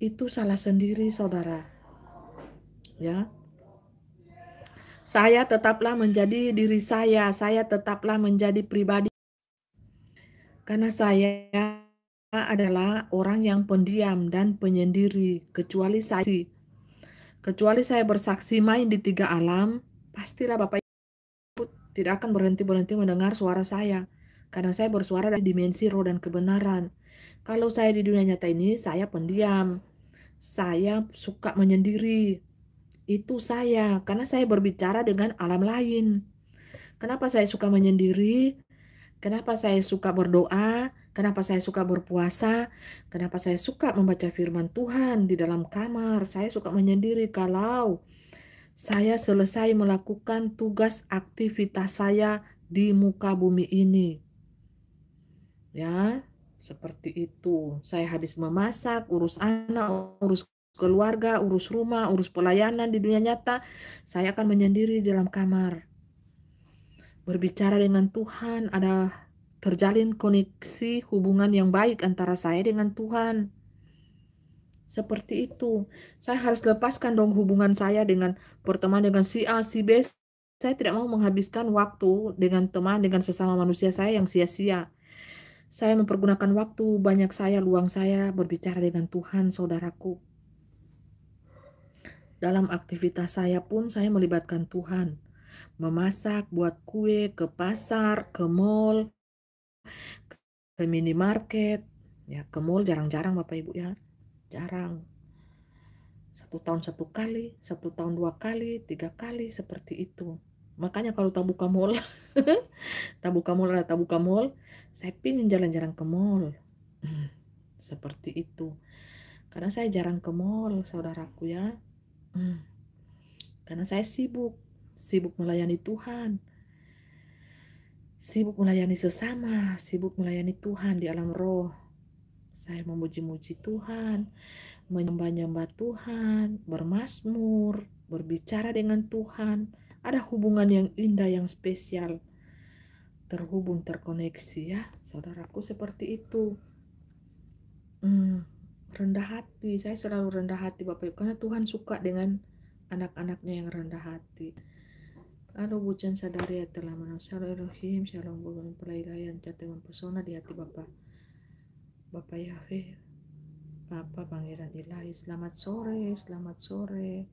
itu salah sendiri, saudara. Ya, saya tetaplah menjadi diri saya tetaplah menjadi pribadi, karena saya adalah orang yang pendiam dan penyendiri. Kecuali saya bersaksi main di 3 alam, pastilah Bapak Ibu tidak akan berhenti-berhenti mendengar suara saya, karena saya bersuara dari dimensi roh dan kebenaran. Kalau saya di dunia nyata ini, saya pendiam, saya suka menyendiri. Itu saya, karena saya berbicara dengan alam lain. Kenapa saya suka menyendiri? Kenapa saya suka berdoa? Kenapa saya suka berpuasa? Kenapa saya suka membaca firman Tuhan di dalam kamar? Saya suka menyendiri kalau saya selesai melakukan tugas aktivitas saya di muka bumi ini. Ya, seperti itu. Saya habis memasak, urus anak, urus keluarga, urus rumah, urus pelayanan di dunia nyata, saya akan menyendiri di dalam kamar. Berbicara dengan Tuhan, ada terjalin koneksi hubungan yang baik antara saya dengan Tuhan. Seperti itu. Saya harus lepaskan dong hubungan saya dengan berteman dengan si A, si B. Saya tidak mau menghabiskan waktu dengan teman, dengan sesama manusia saya yang sia-sia. Saya mempergunakan waktu banyak saya, luang saya berbicara dengan Tuhan, saudaraku. Dalam aktivitas saya pun saya melibatkan Tuhan. Memasak, buat kue, ke pasar, ke mall, ke minimarket. Ya, ke mall jarang-jarang Bapak Ibu ya. Jarang. 1 tahun 1 kali, 1 tahun 2 kali, 3 kali, seperti itu. Makanya kalau tak buka mall, tak buka mall, saya pingin jalan-jalan ke mall. Seperti itu. Karena saya jarang ke mall, saudaraku ya. Karena saya sibuk melayani Tuhan. Sibuk melayani sesama, sibuk melayani Tuhan di alam roh. Saya memuji-muji Tuhan, menyembah-nyembah Tuhan, bermazmur, berbicara dengan Tuhan. Ada hubungan yang indah, yang spesial. Terhubung, terkoneksi ya, saudaraku, seperti itu. Rendah hati, saya selalu rendah hati Bapak Ibu, karena Tuhan suka dengan anak-anaknya yang rendah hati. Lalu bujan sadari ya telah menasal Elohim, shalom bulan pelailayan cateman pesona di hati Bapak Yahweh, Bapa Pangeran Ilahi. Selamat sore, selamat sore.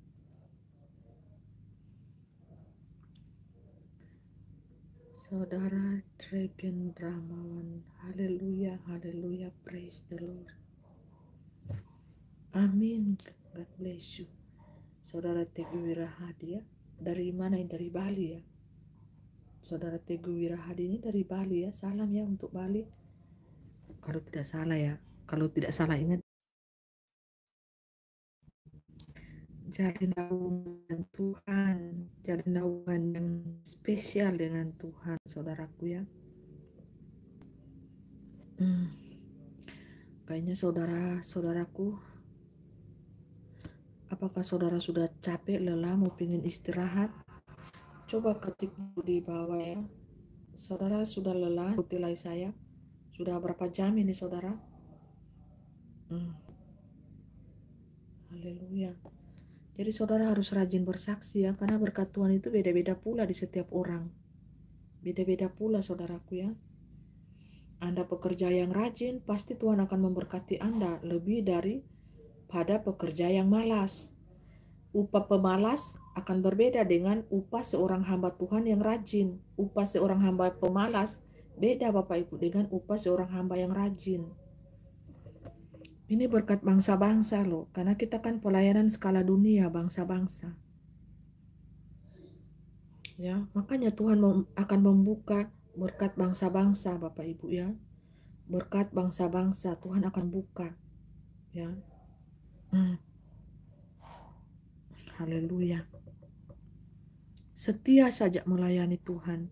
Saudara Dragon Dramawan, haleluya, haleluya, praise the Lord. Amin, God bless you. Saudara Teguh Wirahadi ya, dari mana ini? Dari Bali ya. Saudara Teguh Wirahadi ini dari Bali ya, salam ya untuk Bali. Kalau tidak salah ya, kalau tidak salah ingat, jalin hubungan dengan Tuhan, jalin hubungan yang spesial dengan Tuhan, saudaraku ya. Kayaknya saudaraku, apakah saudara sudah capek, lelah, mau pengen istirahat? Coba ketik di bawah ya. Saudara sudah lelah ikuti live saya? Sudah berapa jam ini saudara? Haleluya. Jadi saudara harus rajin bersaksi ya, karena berkat Tuhan itu beda-beda pula di setiap orang. Beda-beda pula saudaraku ya. Anda pekerja yang rajin, pasti Tuhan akan memberkati Anda lebih daripada pekerja yang malas. Upah pemalas akan berbeda dengan upah seorang hamba Tuhan yang rajin. Upah seorang hamba pemalas beda Bapak Ibu dengan upah seorang hamba yang rajin. Ini berkat bangsa-bangsa loh, karena kita kan pelayanan skala dunia, bangsa-bangsa. Ya, makanya Tuhan akan membuka berkat bangsa-bangsa Bapak Ibu ya. Berkat bangsa-bangsa Tuhan akan buka. Ya. Haleluya. Setia saja melayani Tuhan.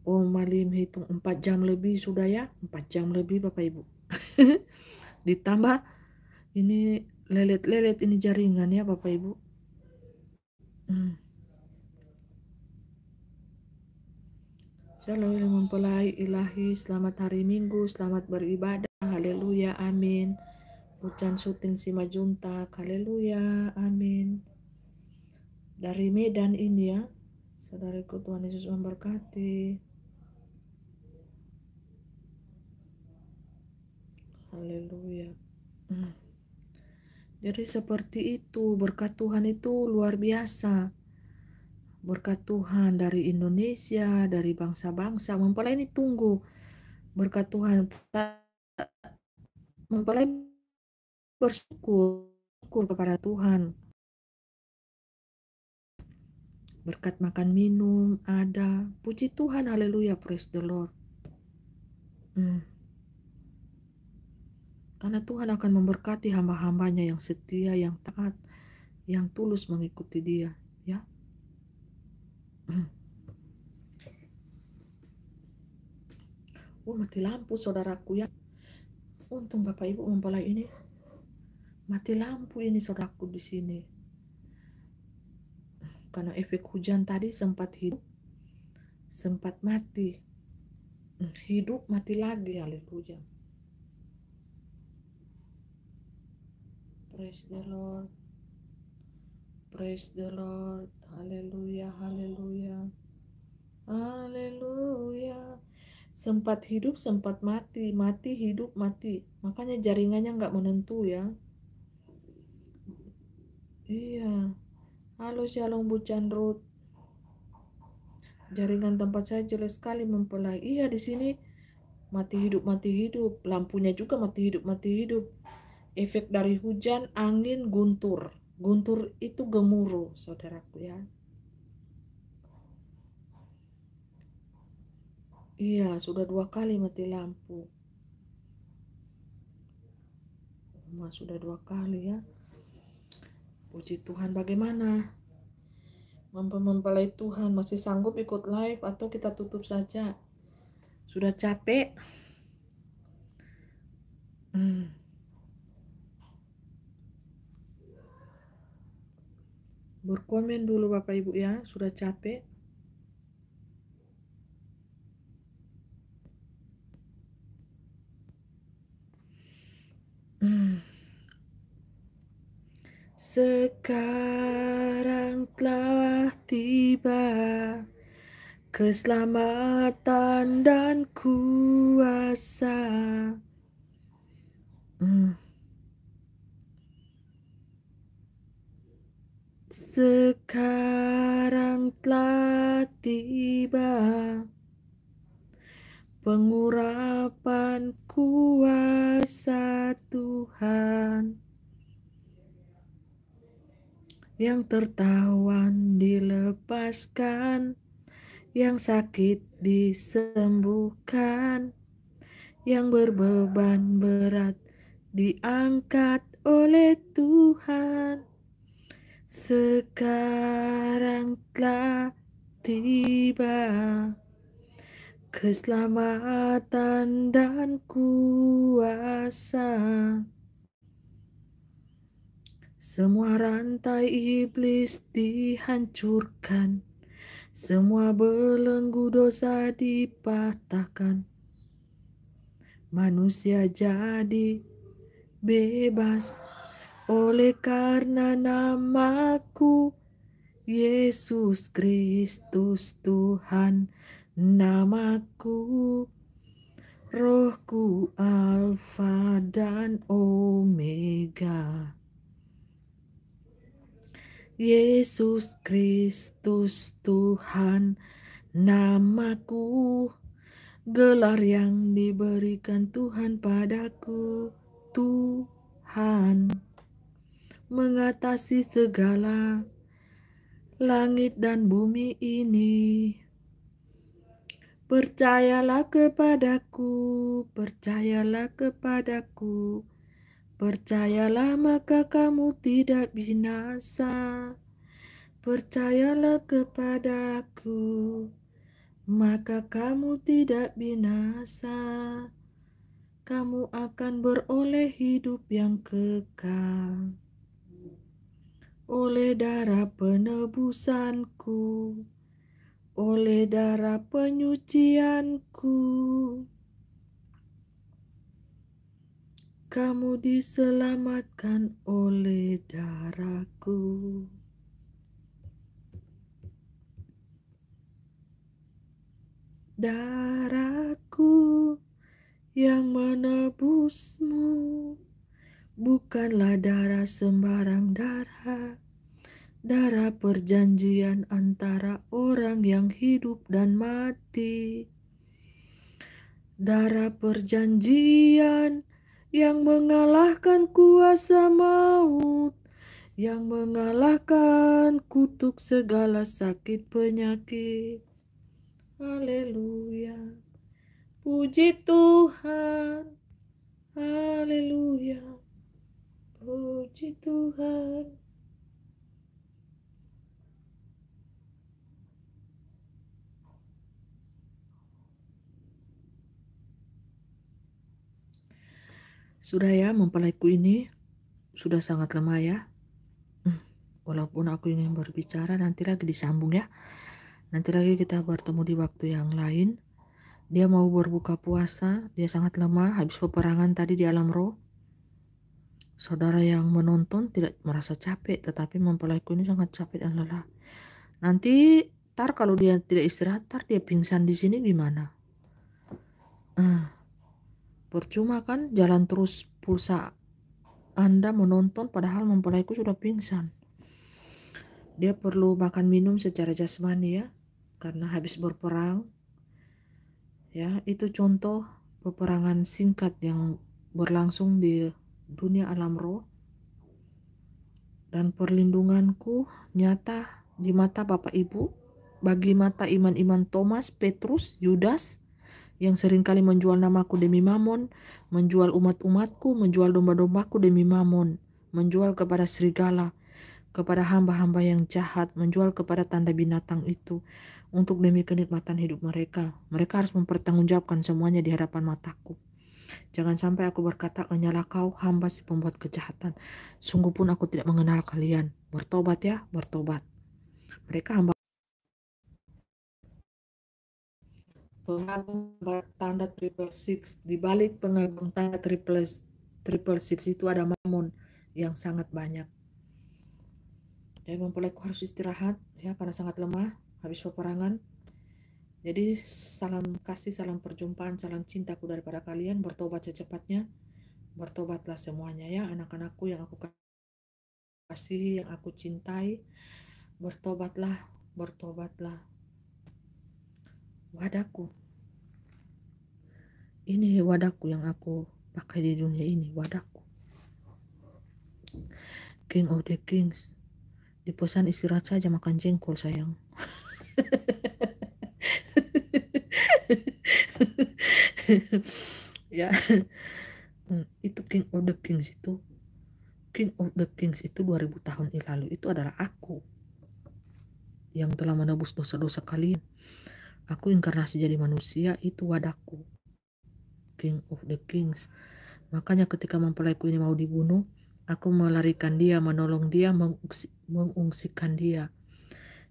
Oh, Malim hitung 4 jam lebih sudah ya. 4 jam lebih Bapak Ibu. Ditambah ini lelet-lelet ini jaringan ya Bapak Ibu. Shalom mempelai ilahi, selamat hari Minggu, selamat beribadah, haleluya, amin. Ucan Sutin Simajuntak, haleluya, amin. Dari Medan ini ya, saudaraku, Tuhan Yesus memberkati. Haleluya. Jadi seperti itu, berkat Tuhan itu luar biasa. Berkat Tuhan dari Indonesia, dari bangsa-bangsa, mempelai ini tunggu berkat Tuhan, mempelai bersyukur kepada Tuhan. Berkat makan minum ada, puji Tuhan, haleluya, praise the Lord. Karena Tuhan akan memberkati hamba-hambanya yang setia, yang taat, yang tulus mengikuti Dia, ya. Mati lampu saudaraku ya. Untung Bapak Ibu mempelai ini mati lampu ini saudaraku di sini. Karena efek hujan tadi sempat hidup, sempat mati. Hidup mati lagi, haleluya. Praise the Lord. Praise the Lord. Haleluya, haleluya. Haleluya. Sempat hidup, sempat mati, mati, hidup, mati. Makanya jaringannya nggak menentu ya. Iya. Halo Shalom Bu Chandrut. Jaringan tempat saya jelek sekali mempelai. Iya, di sini mati hidup, mati hidup. Lampunya juga mati hidup, mati hidup. Efek dari hujan, angin, guntur. Guntur itu gemuruh, saudaraku ya. Iya, sudah 2 kali mati lampu. Sudah 2 kali ya. Puji Tuhan, bagaimana? Mempelai Tuhan masih sanggup ikut live atau kita tutup saja? Sudah capek? Berkomen dulu Bapak Ibu ya, sudah capek? Sekarang telah tiba keselamatan dan kuasa. Sekarang telah tiba pengurapan kuasa Tuhan. Yang tertawan dilepaskan, yang sakit disembuhkan, yang berbeban berat diangkat oleh Tuhan. Sekarang telah tiba keselamatan dan kuasa. Semua rantai iblis dihancurkan, semua belenggu dosa dipatahkan. Manusia jadi bebas oleh karena namaku, Yesus Kristus Tuhan namaku. Rohku Alfa dan Omega. Yesus Kristus Tuhan namaku. Gelar yang diberikan Tuhan padaku. Tuhan mengatasi segala langit dan bumi ini. Percayalah kepadaku, percayalah kepadaku, percayalah maka kamu tidak binasa. Percayalah kepadaku, maka kamu tidak binasa. Kamu akan beroleh hidup yang kekal. Oleh darah penebusanku, oleh darah penyucianku, kamu diselamatkan oleh darahku. Darahku yang menebusmu, bukanlah darah sembarang darah. Darah perjanjian antara orang yang hidup dan mati. Darah perjanjian yang mengalahkan kuasa maut, yang mengalahkan kutuk segala sakit penyakit. Haleluya. Puji Tuhan. Haleluya. Puji Tuhan. Sudah ya, mempelaiku ini sudah sangat lemah ya. Walaupun aku ingin berbicara, nanti lagi disambung ya. Nanti lagi kita bertemu di waktu yang lain. Dia mau berbuka puasa, dia sangat lemah habis peperangan tadi di alam roh. Saudara yang menonton tidak merasa capek, tetapi mempelaiku ini sangat capek dan lelah. Nanti kalau dia tidak istirahat, dia pingsan di sini gimana? Percuma kan jalan terus pulsa Anda menonton padahal mempelaiku sudah pingsan. Dia perlu makan minum secara jasmani ya, karena habis berperang. Ya, itu contoh peperangan singkat yang berlangsung di dunia alam roh. Dan perlindunganku nyata di mata Bapak Ibu, bagi mata iman-iman Thomas, Petrus, Yudas, yang seringkali menjual namaku demi mamon, menjual umat-umatku, menjual domba-dombaku demi mamon, menjual kepada serigala, kepada hamba-hamba yang jahat, menjual kepada tanda binatang itu untuk demi kenikmatan hidup mereka. Mereka harus mempertanggungjawabkan semuanya di hadapan mataku. Jangan sampai aku berkata, hanyalah kau hamba si pembuat kejahatan. Sungguh pun aku tidak mengenal kalian. Bertobat ya, bertobat. Mereka hamba pengagum tanda triple six. Di balik pengagum tanda triple six itu ada mamon yang sangat banyak. Jadi mempelaiku harus istirahat ya karena sangat lemah habis peperangan. Jadi salam kasih, salam perjumpaan, salam cintaku daripada kalian. Bertobat secepatnya. Bertobatlah semuanya ya, anak-anakku yang aku kasih, yang aku cintai. Bertobatlah, bertobatlah. Wadahku. Ini wadahku yang aku pakai di dunia ini, wadahku. King of the Kings. Di pesan istirahat saja makan jengkol sayang. Ya. Itu King of the Kings itu. King of the Kings itu 2000 tahun yang lalu itu adalah aku yang telah menebus dosa-dosa kalian. Aku inkarnasi jadi manusia, itu wadahku. King of the Kings. Makanya ketika mempelaiku ini mau dibunuh, aku melarikan dia, menolong dia, mengungsikan dia.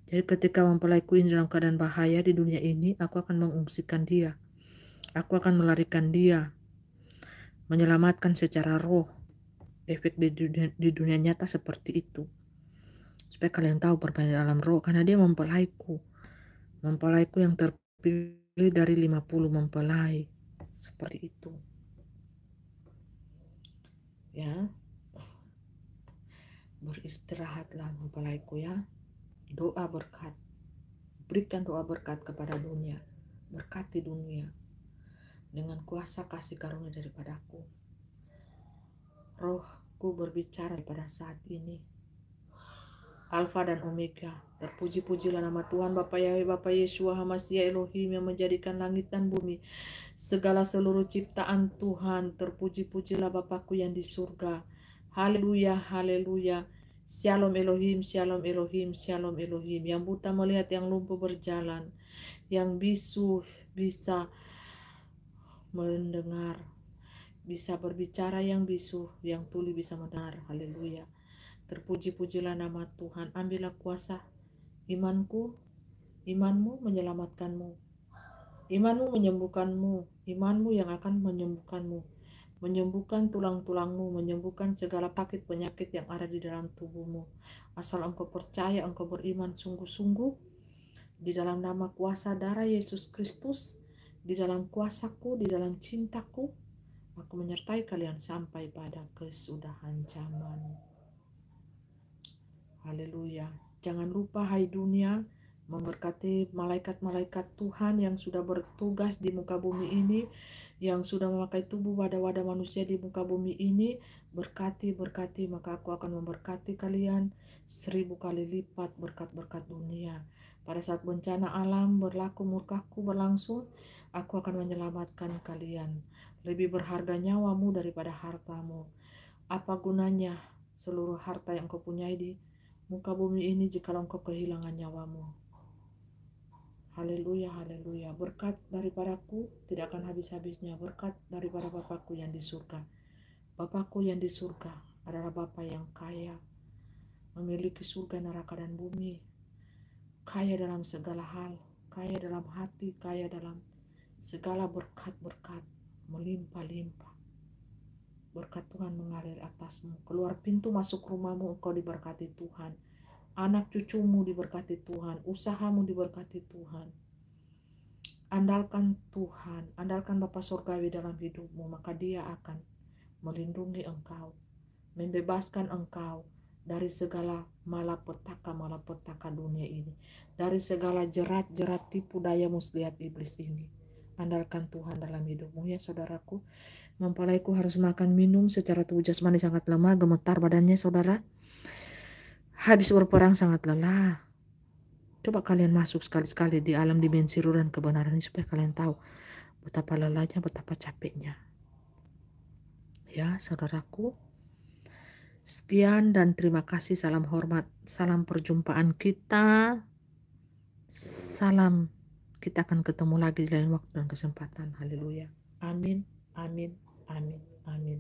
Jadi ketika mempelaiku ini dalam keadaan bahaya di dunia ini, aku akan mengungsikan dia. Aku akan melarikan dia, menyelamatkan secara roh. Efek di dunia nyata seperti itu. Supaya kalian tahu permainan dalam roh, karena dia mempelaiku. Mempelaiku yang terpilih dari 50 mempelai. Seperti itu. Ya. Beristirahatlah mempelaiku ya. Doa berkat. Berikan doa berkat kepada dunia. Berkati dunia dengan kuasa kasih karunia daripadaku. Rohku berbicara pada saat ini. Alfa dan Omega. Terpuji-pujilah nama Tuhan Bapa Yahweh, Bapa Yeshua HaMashiach Elohim yang menjadikan langit dan bumi. Segala seluruh ciptaan Tuhan. Terpuji-pujilah Bapakku yang di surga. Haleluya, haleluya. Shalom Elohim, shalom Elohim, shalom Elohim. Yang buta melihat, yang lumpuh berjalan, yang bisu bisa mendengar, bisa berbicara yang bisu, yang tuli bisa mendengar. Haleluya. Terpuji-pujilah nama Tuhan. Ambillah kuasa imanku, imanmu menyelamatkanmu, imanmu menyembuhkanmu, imanmu yang akan menyembuhkanmu, menyembuhkan tulang-tulangmu, menyembuhkan segala sakit penyakit yang ada di dalam tubuhmu. Asal engkau percaya, engkau beriman sungguh-sungguh, di dalam nama kuasa darah Yesus Kristus, di dalam kuasaku, di dalam cintaku, aku menyertai kalian sampai pada kesudahan zaman. Haleluya. Jangan lupa, hai dunia, memberkati malaikat-malaikat Tuhan yang sudah bertugas di muka bumi ini, yang sudah memakai tubuh wadah-wadah manusia di muka bumi ini. Berkati, maka aku akan memberkati kalian 1000 kali lipat berkat-berkat dunia. Pada saat bencana alam berlaku, murkaku berlangsung, aku akan menyelamatkan kalian. Lebih berharga nyawamu daripada hartamu. Apa gunanya seluruh harta yang kau punyai di muka bumi ini jikalau engkau kehilangan nyawamu? Haleluya, haleluya. Berkat daripadaku tidak akan habis-habisnya. Berkat daripada Bapakku yang di surga. Bapakku yang di surga adalah Bapa yang kaya, memiliki surga, neraka, dan bumi. Kaya dalam segala hal, kaya dalam hati, kaya dalam segala berkat-berkat, melimpah-limpah. Berkat Tuhan mengalir atasmu. Keluar pintu masuk rumahmu, engkau diberkati Tuhan. Anak cucumu diberkati Tuhan. Usahamu diberkati Tuhan. Andalkan Tuhan, andalkan Bapa Surgawi dalam hidupmu, maka Dia akan melindungi engkau, membebaskan engkau dari segala malapetaka dunia ini, dari segala jerat-jerat tipu daya muslihat iblis ini. Andalkan Tuhan dalam hidupmu ya saudaraku. Mempelaiku harus makan minum secara tubuh jasmani sangat lemah, gemetar badannya saudara. Habis berperang sangat lelah. Coba kalian masuk sekali-sekali di alam dimensi ruh dan kebenaran ini supaya kalian tahu betapa lelahnya, betapa capeknya. Ya saudaraku, sekian dan terima kasih. Salam hormat, salam perjumpaan kita. Salam, kita akan ketemu lagi di lain waktu dan kesempatan. Haleluya. Amin, amin, amin, amin.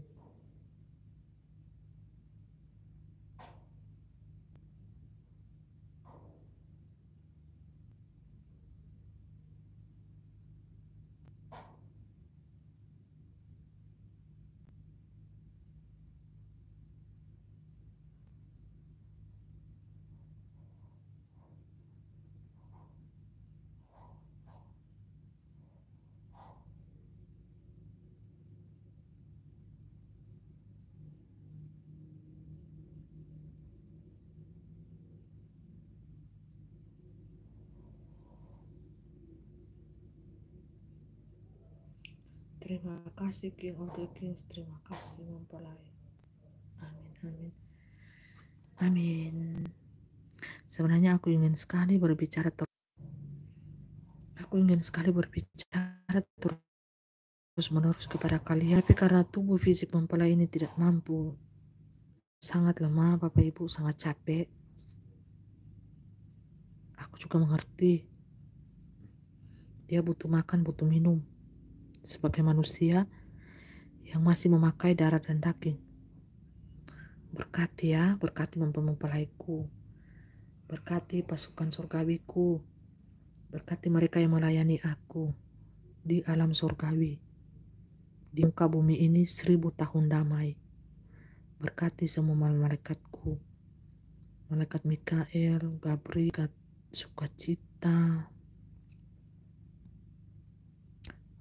Terima kasih King of the Kings, terima kasih mempelai. Amin, amin, amin. Sebenarnya aku ingin sekali berbicara terus menerus kepada kalian, tapi karena tubuh fisik mempelai ini tidak mampu, sangat lemah Bapak Ibu, sangat capek. Aku juga mengerti dia butuh makan, butuh minum sebagai manusia yang masih memakai darah dan daging. Berkati ya, berkati mempelaiku, berkati pasukan surgawiku, berkati mereka yang melayani aku di alam surgawi, di muka bumi ini 1000 tahun damai. Berkati semua malaikatku, malaikat Mikael, Gabriel, sukacita,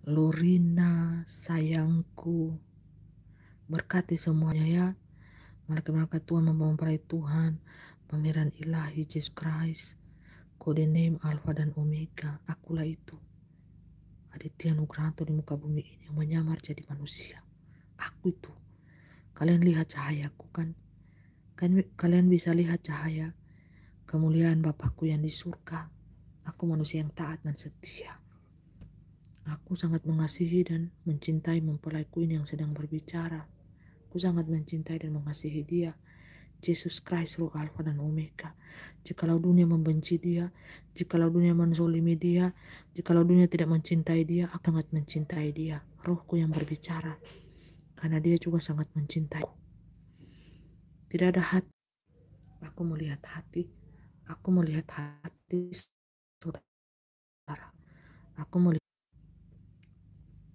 Lorina, sayangku. Berkati semuanya ya, malaikat-malaikat Tuhan, mempelai Tuhan, Pangeran Ilahi Yesus Christ, kode name Alpha dan Omega. Akulah itu, Aditya Nugrahanto di muka bumi ini yang menyamar jadi manusia. Aku itu. Kalian lihat cahayaku kan? Kalian bisa lihat cahaya kemuliaan Bapakku yang di surga. Aku manusia yang taat dan setia. Aku sangat mengasihi dan mencintai mempelaiku ini yang sedang berbicara. Aku sangat mencintai dan mengasihi dia, Yesus Kristus, Roh Alfa dan Omega. Jikalau dunia membenci dia, jikalau dunia menzolimi dia, jikalau dunia tidak mencintai dia, aku sangat mencintai dia. Rohku yang berbicara, karena dia juga sangat mencintai. Tidak ada hati. Aku melihat hati. Aku melihat hati saudara. Aku melihat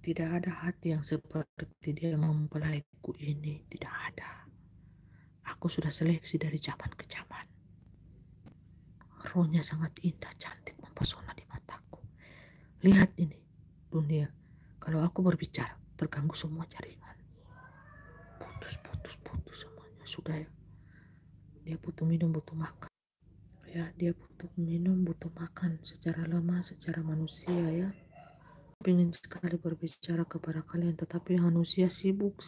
Tidak ada hati yang seperti dia mempelaiku ini, tidak ada. Aku sudah seleksi dari zaman ke zaman. Rohnya sangat indah, cantik, mempesona di mataku. Lihat ini, dunia. Kalau aku berbicara, terganggu semua jaringan. Putus semuanya. Sudah ya. Dia butuh minum, butuh makan. Ya, dia butuh minum, butuh makan secara lemah, secara manusia ya. Ingin sekali berbicara kepada kalian, tetapi manusia sibuk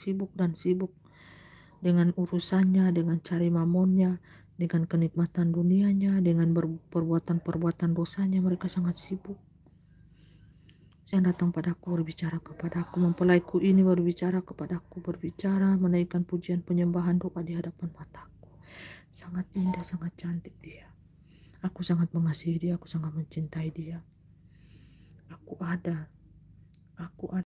dengan urusannya, dengan cari mamonnya, dengan kenikmatan dunianya, dengan perbuatan dosanya. Mereka sangat sibuk. Yang datang padaku, berbicara kepadaku, mempelaiku ini berbicara kepadaku, berbicara, menaikkan pujian penyembahan doa di hadapan mataku. Sangat indah, sangat cantik dia. Aku sangat mengasihi dia, aku sangat mencintai dia. Aku ada